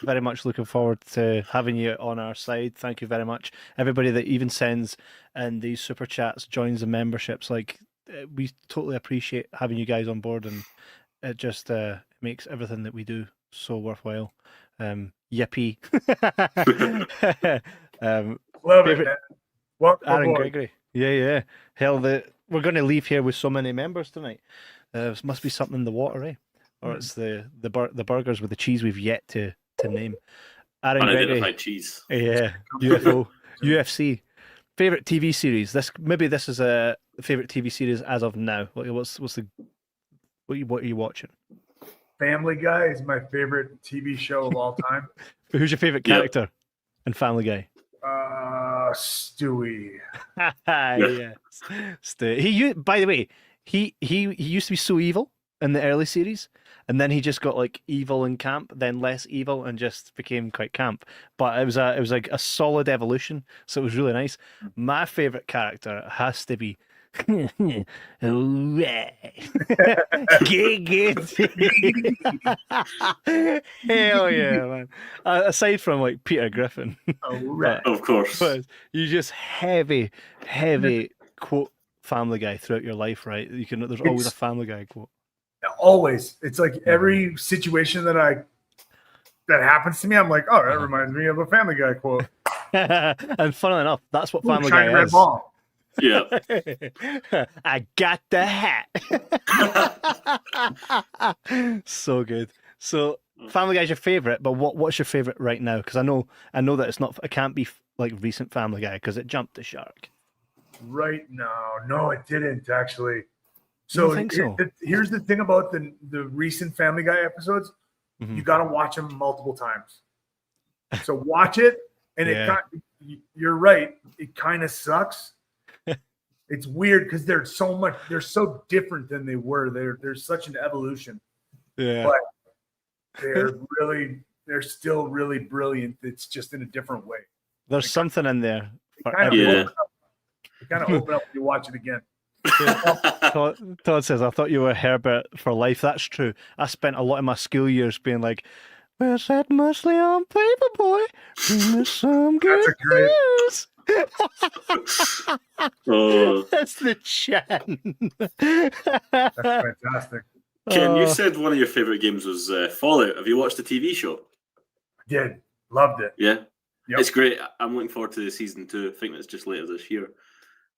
Very much looking forward to having you on our side. Thank you very much. Everybody that even sends in these super chats, joins the memberships. Like, we totally appreciate having you guys on board, and it just makes everything that we do so worthwhile. Yippee.
Love
favorite-
it, man. Welcome
Aaron
aboard.
Gregory. Yeah. Hell, we're going to leave here with so many members tonight. Must be something in the water, eh? Or it's the burgers with the cheese we've yet to name. Aaron Gregory.
Unidentified cheese.
Yeah, UFO, UFC. Favorite TV series. This is a favorite TV series as of now. What are you watching?
Family Guy is my favorite TV show of all time.
Who's your favorite character in Family Guy?
Stewie.
Yes. By the way, he used to be so evil in the early series, and then he just got like evil in camp, then less evil, and just became quite camp. But it was like a solid evolution, so it was really nice. My favorite character has to be Hooray. Hell yeah, man. Aside from like Peter Griffin.
Of course.
But you just heavy quote Family Guy throughout your life, right? There's always a Family Guy quote.
Always. It's like every situation that happens to me, I'm like, oh, that reminds me of a Family Guy quote.
And funnily enough, that's what Family
Shiny
Guy
red
is.
Ball.
Yeah.
I got the hat. So good. So Family Guy's your favorite, but what's your favorite right now? Because I know that it can't be like recent Family Guy because it jumped the shark.
Right now, no, it didn't actually.
You don't think so?
Here's the thing about the recent Family Guy episodes: you got to watch them multiple times. So watch it, and you're right. It kind of sucks. It's weird because they're so different than they were. There's such an evolution.
Yeah.
But they're still really brilliant. It's just in a different way.
There's something in there.
It kind of open up when you watch it again.
Todd says, I thought you were Herbert for life. That's true. I spent a lot of my school years being like, well, said mostly on paper, boy. Bring me some good news. That's the chan.
That's fantastic.
Ken, you said one of your favorite games was Fallout. Have you watched the TV show?
I did. Loved it.
Yeah.
Yep.
It's great. I'm looking forward to the season 2. I think that's just later this year.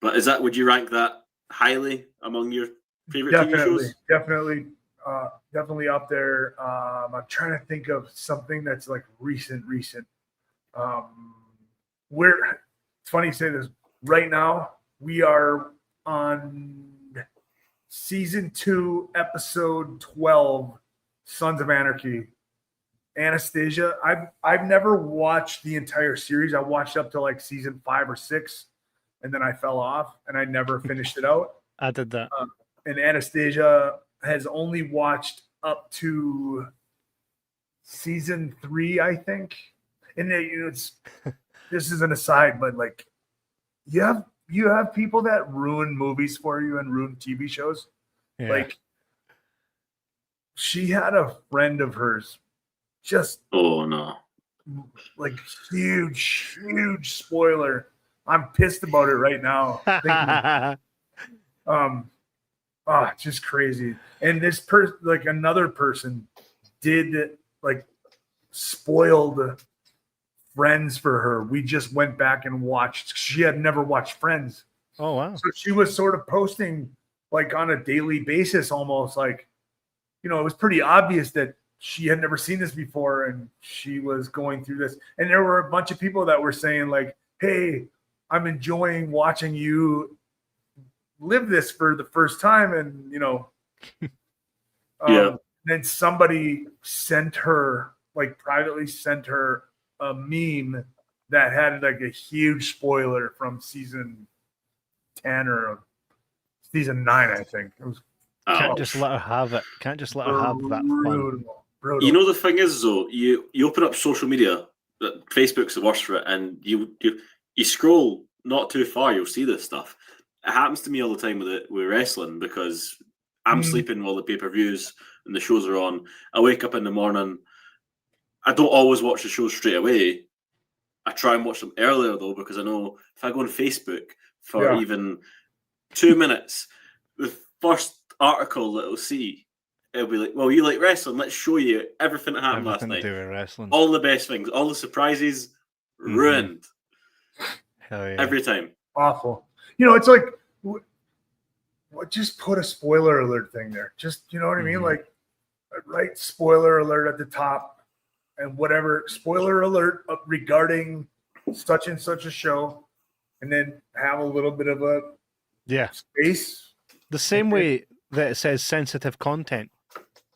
But would you rank that highly among your favorite TV shows?
Definitely up there. I'm trying to think of something that's like recent. It's funny you say this. Right now, we are on season 2, episode 12, Sons of Anarchy. Anastasia. I've never watched the entire series. I watched up to like season 5 or 6, and then I fell off, and I never finished it out.
I did that.
And Anastasia has only watched up to season 3, I think. And this is an aside, but like you have people that ruin movies for you and ruin TV shows.
Yeah.
Like she had a friend of hers just like huge spoiler. I'm pissed about it right now. It's just crazy. And this another person did like spoiled Friends for her. We just went back and watched. She had never watched Friends.
Oh wow.
So she was sort of posting like on a daily basis, almost like, it was pretty obvious that she had never seen this before and she was going through this. And there were a bunch of people that were saying like, hey, I'm enjoying watching you live this for the first time. And, then somebody privately sent her a meme that had like a huge spoiler from season 10 or season 9, I think. It was
Can't just let her have it. Can't just let her have that fun.
brutal.
You know, the thing is, though, you open up social media, Facebook's the worst for it, and you scroll not too far, you'll see this stuff. It happens to me all the time with wrestling because I'm sleeping while the pay-per-views and the shows are on. I wake up in the morning. I don't always watch the shows straight away. I try and watch them earlier, though, because I know if I go on Facebook for even 2 minutes, the first article that I'll see, it'll be like, well, you like wrestling? Let's show you everything that happened last night.
To do with wrestling.
All the best things, all the surprises, ruined.
Hell yeah.
Every time.
Awful. You know, it's like, just put a spoiler alert thing there. Just, you know what I mean? Like, write spoiler alert at the top and whatever, spoiler alert regarding such and such a show, and then have a little bit of a space.
The same way that it says sensitive content,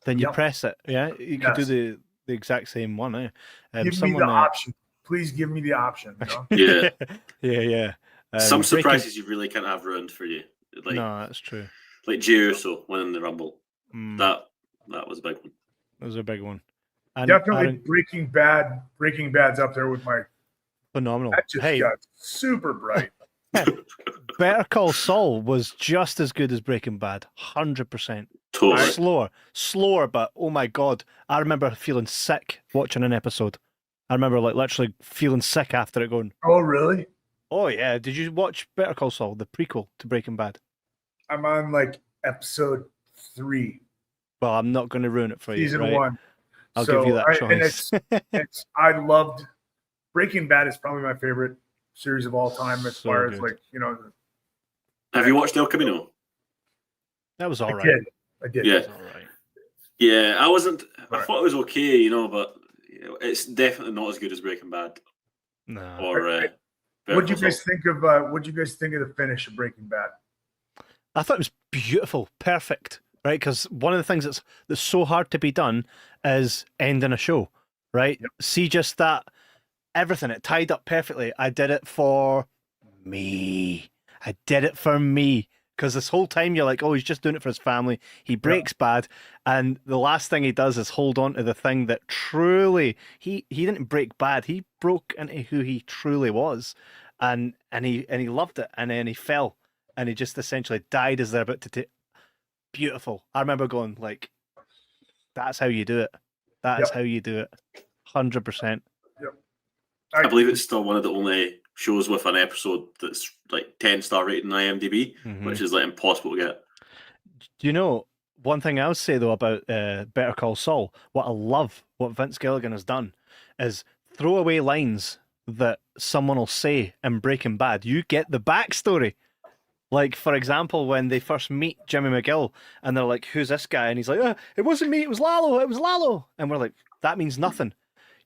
then you press it. Yeah, you could do the exact same one.
Give me the option. Please give me the option.
You know?
Yeah.
Some surprises you really can't have ruined for you. Like,
no, that's true.
Like Jey Uso winning the Rumble. That was a big one.
That was a big one. And
definitely Breaking Bad. Breaking Bad's up there with my
phenomenal.
That just got super bright.
Better Call Saul was just as good as Breaking Bad, 100%.
Totally.
Slower, but oh my god, I remember feeling sick watching an episode. I remember like literally feeling sick after it. Going,
oh really?
Oh yeah. Did you watch Better Call Saul, the prequel to Breaking Bad?
I'm on like episode 3.
Well, I'm not going to ruin it for you.
Season 1.
I'll give you that choice.
And I loved Breaking Bad is probably my favorite series of all time as far as like, you know.
Have you watched El Camino?
That was all right.
I did.
Yeah.
It was all right.
Yeah, I wasn't. I thought it was okay, you know, but it's definitely not as good as Breaking Bad.
No.
Or
what'd you guys think of the finish of Breaking Bad?
I thought it was beautiful, perfect, right? Because one of the things that's so hard to be done is ending a show, right? Yep. See, just that everything, it tied up perfectly. I did it for me. Because this whole time you're like, oh, he's just doing it for his family. He breaks bad, and the last thing he does is hold on to the thing that truly he didn't break bad. He broke into who he truly was, and he loved it, and then he fell, and he just essentially died as they're about to take. Beautiful. I remember going like, that's how you do it. That is how you do it. 100%.
Yep.
I believe it's still one of the only shows with an episode that's like 10-star rated on IMDb, which is like impossible to get.
Do you know one thing I would say though about Better Call Saul? What I love, what Vince Gilligan has done, is throw away lines that someone will say in Breaking Bad. You get the backstory. Like, for example, when they first meet Jimmy McGill and they're like, who's this guy? And he's like, it wasn't me, it was Lalo. And we're like, that means nothing.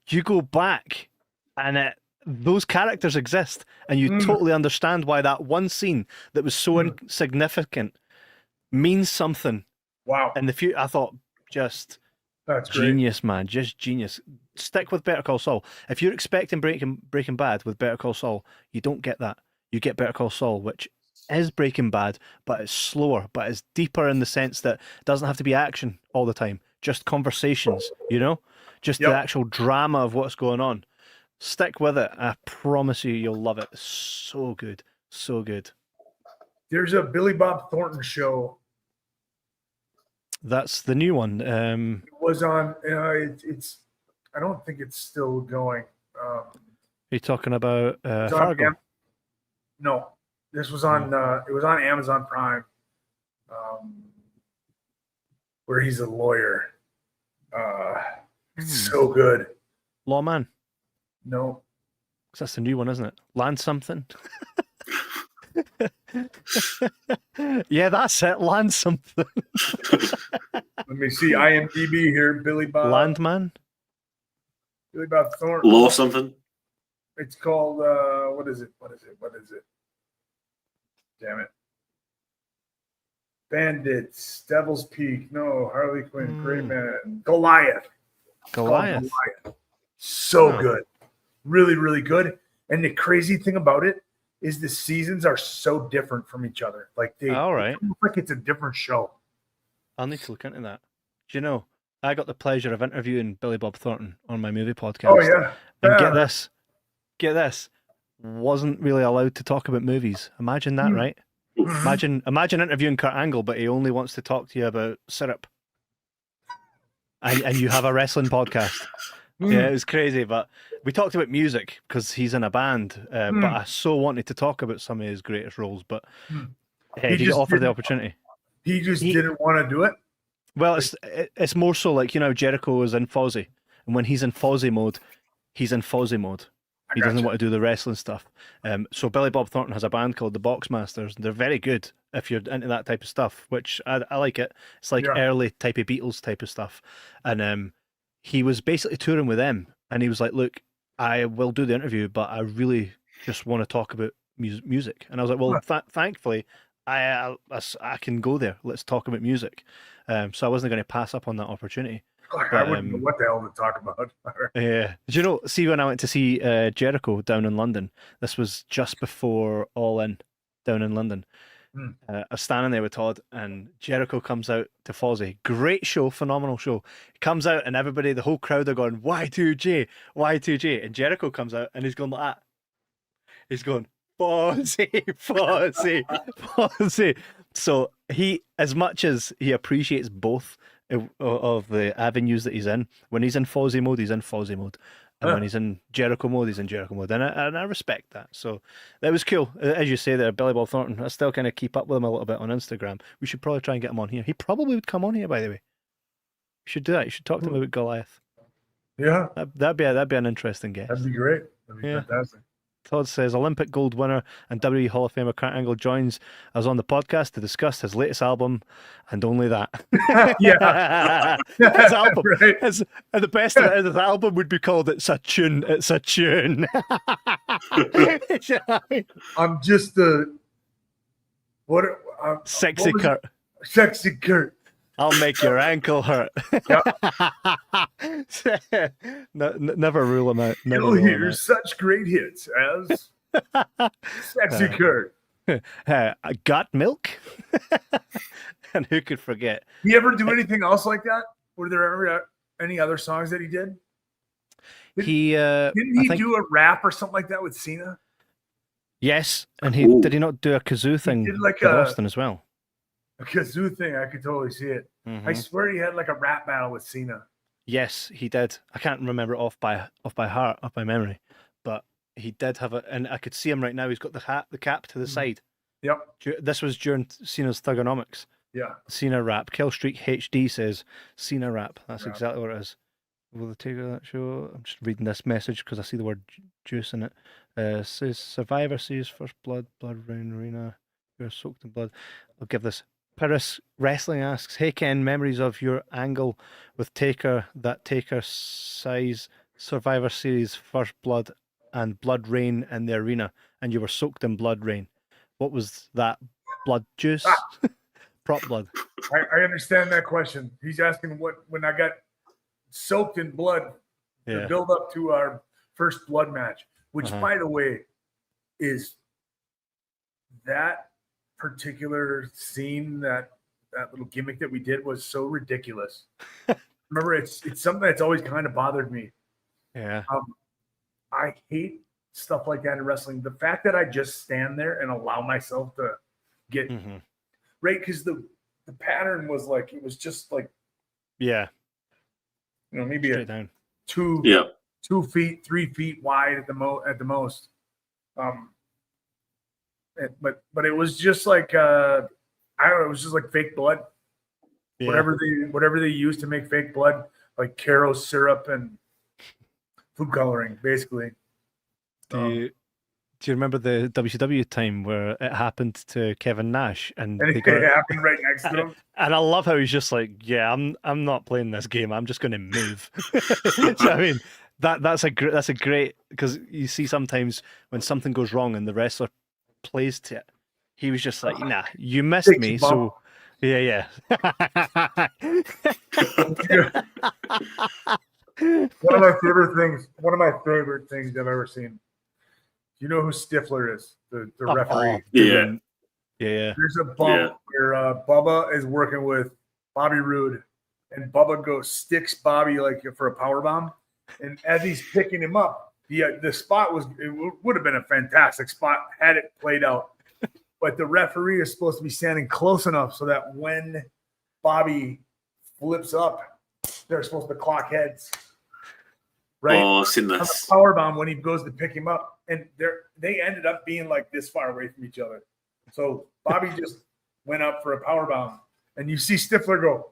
You go back and those characters exist, and you totally understand why that one scene that was so insignificant means something.
Wow.
In the future, I thought, that's genius, man. Just genius. Stick with Better Call Saul. If you're expecting Breaking Bad with Better Call Saul, you don't get that. You get Better Call Saul, which is Breaking Bad, but it's slower, but it's deeper in the sense that it doesn't have to be action all the time. Just conversations, you know? Just the actual drama of what's going on. Stick with it. I promise you'll love it. So good. So good.
There's a Billy Bob Thornton show.
That's the new one.
It was on, it's, I don't think it's still going.
Are you talking about Fargo?
No, this was on, it was on Amazon Prime, where he's a lawyer. So good.
Lawman?
No.
That's the new one, isn't it? Land something? Yeah, that's it. Land something.
Let me see. IMDb here. Billy Bob.
Landman?
Billy Bob Thornton.
Law something?
It's called, what is it? Damn it. Bandits. Devil's Peak. No. Harley Quinn. Gray Man. Goliath.
Goliath.
So good. Really, really good. And the crazy thing about it is the seasons are so different from each other. Like
All right.
it's almost like it's a different show.
I'll need to look into that. Do you know, I got the pleasure of interviewing Billy Bob Thornton on my movie podcast.
Oh yeah.
And
Yeah.
get this, wasn't really allowed to talk about movies. Imagine that, right? Imagine interviewing Kurt Angle, but he only wants to talk to you about syrup. And you have a wrestling podcast. Yeah, it was crazy, but we talked about music because he's in a band. But I so wanted to talk about some of his greatest roles, but he did offer the opportunity.
He just didn't want to do it.
Well, it's more so like, you know, Jericho is in Fozzy, and when he's in Fozzy mode, he's in Fozzy mode. He doesn't want to do the wrestling stuff. So Billy Bob Thornton has a band called the Boxmasters. They're very good if you're into that type of stuff, which I like it. It's like early type of Beatles type of stuff. And he was basically touring with them, and he was like, look, I will do the interview, but I really just want to talk about music. And I was like, well, thankfully, I can go there. Let's talk about music. So I wasn't going to pass up on that opportunity.
Like, I wouldn't know what the hell to talk about.
Yeah. Do you know, see, when I went to see Jericho down in London, this was just before All In down in London. I was standing there with Todd, and Jericho comes out to Fozzy. Great show, phenomenal show. He comes out, and everybody, the whole crowd are going, Y2J, Y2J. And Jericho comes out, and he's going like that. He's going, Fozzy, Fozzy, Fozzy. So he, as much as he appreciates both of the avenues that he's in, when he's in Fozzy mode, he's in Fozzy mode. And when he's in Jericho mode, he's in Jericho mode. And I respect that. So that was cool. As you say there, Billy Bob Thornton, I still kind of keep up with him a little bit on Instagram. We should probably try and get him on here. He probably would come on here, by the way. You should do that. You should talk to him about Goliath.
Yeah.
That'd be an interesting guest.
That'd be great. That'd be fantastic.
Todd says Olympic gold winner and WWE Hall of Famer Kurt Angle joins us on the podcast to discuss his latest album, and only that.
Yeah.
His album.
Right.
And the best of it is his album would be called It's a Tune, It's a Tune.
I'm just
Sexy Kurt.
Sexy Kurt.
I'll make your ankle hurt. Never rule him out.
You'll hear such great hits as Sexy Kurt.
Got milk? And who could forget?
Did he ever do anything else like that? Were there ever any other songs that he did? Didn't he do a rap or something like that with Cena?
Yes, and did he not do a kazoo thing with Austin as well?
A kazoo thing, I could totally see it. I swear he had like a rap battle with Cena.
Yes, he did. I can't remember it off by heart, off by memory, but he did have it, and I could see him right now. He's got the cap to the side.
Yep.
This was during Cena's Thugonomics.
Yeah.
Cena rap. Kill Streak HD says Cena rap. That's exactly what it is. Will they take that show? I'm just reading this message because I see the word juice in it. Says Survivor sees First Blood Rain Arena. You're soaked in blood. I'll give this. Paris Wrestling asks, hey Ken, memories of your angle with Taker, that Taker size Survivor Series First Blood and Blood Rain in the arena, and you were soaked in blood rain. What was that? Blood juice? Prop blood.
I understand that question. He's asking when I got soaked in blood to build up to our first blood match, which by the way is that particular scene, that little gimmick that we did was so ridiculous. Remember, it's something that's always kind of bothered me.
Yeah.
I hate stuff like that in wrestling. The fact that I just stand there and allow myself to get right, because the pattern was like, it was just like, maybe
straight down.
2 feet, 3 feet wide at the most. But it was just like I don't know, it was just like fake blood. Yeah. Whatever they use to make fake blood, like Caro syrup and food coloring, basically.
Do you remember the WCW time where it happened to Kevin Nash and
it happened right next to him?
And I love how he's just like, I'm not playing this game. I'm just going to move. So, I mean, that's a great, because you see sometimes when something goes wrong and the wrestler plays to it, he was just like, nah, you missed me. So yeah.
One of my favorite things I've ever seen you know who Stifler is? The
Oh,
referee.
Yeah.
Yeah.
There's a bump where Bubba is working with Bobby Roode, and Bubba sticks Bobby like for a power bomb, and as he's picking him up, the spot would have been a fantastic spot had it played out, but the referee is supposed to be standing close enough so that when Bobby flips up, they're supposed to clock heads. Right?
Oh, I've seen
On the
this.
power bomb when he goes to pick him up, and they ended up being like this far away from each other. So Bobby just went up for a power bomb, and you see Stifler go,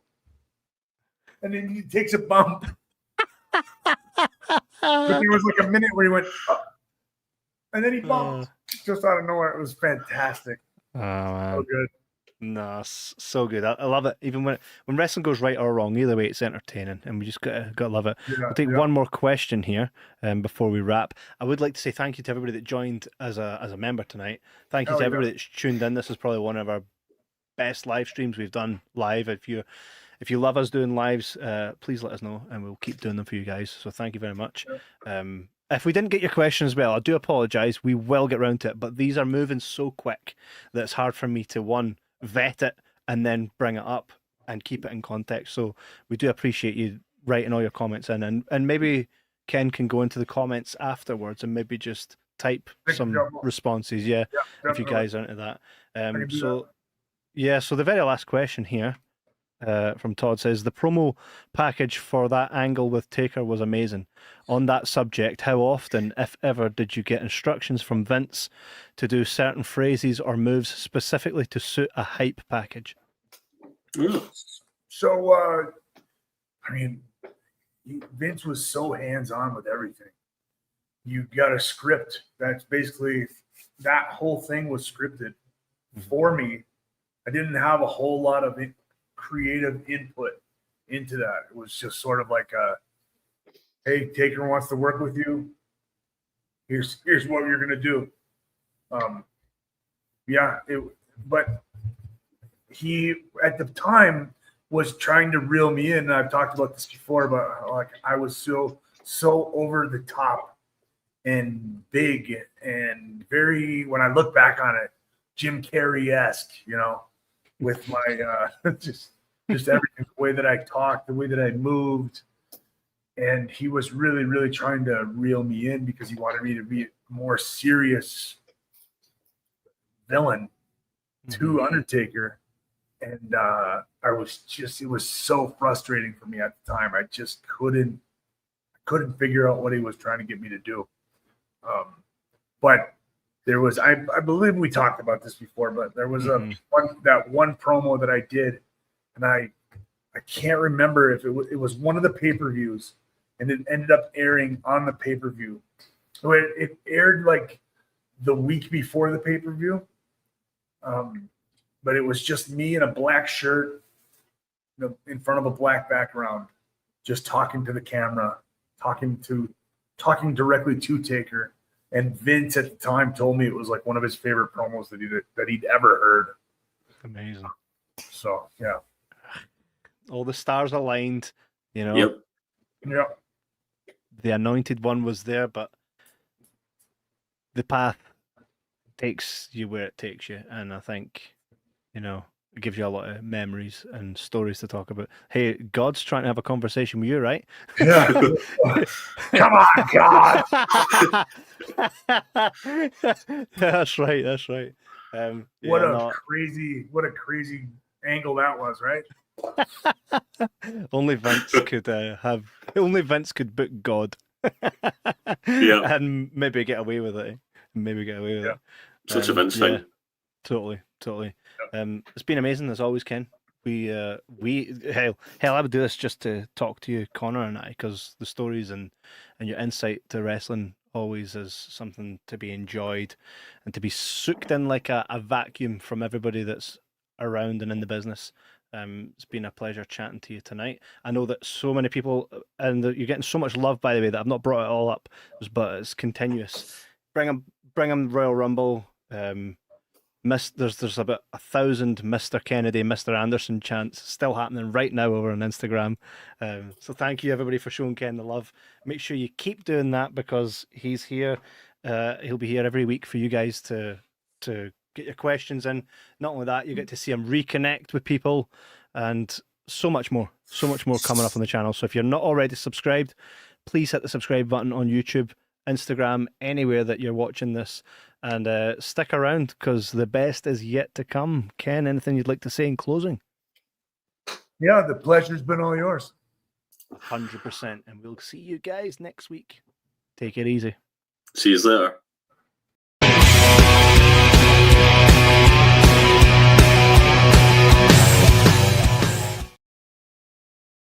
and then he takes a bump. But there was like a minute where he went, and then he bumped just out of nowhere. It was fantastic.
Oh man,
So good.
no, so good. I love it. Even when wrestling goes right or wrong, either way, it's entertaining, and we just gotta love it.
Yeah,
We'll take one more question here, before we wrap. I would like to say thank you to everybody that joined as a member tonight. Thank you to everybody that's tuned in. This is probably one of our best live streams we've done live. If you love us doing lives, please let us know, and we'll keep doing them for you guys. So thank you very much. If we didn't get your question as well, I do apologize. We will get round to it, but these are moving so quick that it's hard for me to vet it and then bring it up and keep it in context. So we do appreciate you writing all your comments in, and maybe Ken can go into the comments afterwards and maybe just type some responses. Yeah, if you guys are into that. So the very last question here from Todd says, the promo package for that angle with Taker was amazing. On that subject, how often, if ever, did you get instructions from Vince to do certain phrases or moves specifically to suit a hype package?
So, I mean, Vince was so hands-on with everything. You got a script that's basically, that whole thing was scripted for me. I didn't have a whole lot of creative input into that. It was just sort of like hey, Taker wants to work with you. Here's what you're gonna do. But he at the time was trying to reel me in. And I've talked about this before, but like I was so over the top and big and very, when I look back on it, Jim Carrey-esque, with my just everything, the way that I talked, the way that I moved. And he was really, really trying to reel me in because he wanted me to be a more serious villain to Undertaker. And it was so frustrating for me at the time. I just couldn't figure out what he was trying to get me to do. But there was, I believe we talked about this before, but there was one promo that I did, and I can't remember if it was one of the pay-per-views, and it ended up airing on the pay-per-view. So it aired like the week before the pay-per-view. But it was just me in a black shirt, in front of a black background, just talking to the camera, talking directly to Taker. And Vince at the time told me it was like one of his favorite promos that he'd ever heard.
Amazing.
So yeah,
all the stars aligned.
Yep.
The anointed one was there, but the path takes you where it takes you, and I think it gives you a lot of memories and stories to talk about. Hey, God's trying to have a conversation with you, right?
Yeah. Come on, God.
That's right.
What a crazy angle that was, right?
Only Vince could book God. And maybe get away with it. It.
Such a Vince thing.
Totally. It's been amazing as always, Ken. Hell, I would do this just to talk to you, Connor and I, because the stories and your insight to wrestling always is something to be enjoyed and to be sucked in like a vacuum from everybody that's around and in the business. It's been a pleasure chatting to you tonight. I know that so many people, and you're getting so much love, by the way, that I've not brought it all up, but it's continuous. Bring 'em Royal Rumble. There's about 1,000 Mr. Kennedy, Mr. Anderson chants still happening right now over on Instagram. So thank you everybody for showing Ken the love. Make sure you keep doing that because he's here He'll be here every week for you guys to get your questions in. Not only that, you get to see him reconnect with people and so much more coming up on the channel. So if you're not already subscribed, please hit the subscribe button on YouTube, Instagram, anywhere that you're watching this, and stick around because the best is yet to come. Ken, anything you'd like to say in closing?
Yeah, the pleasure's been all yours.
100%. And we'll see you guys next week. Take it easy.
See you later.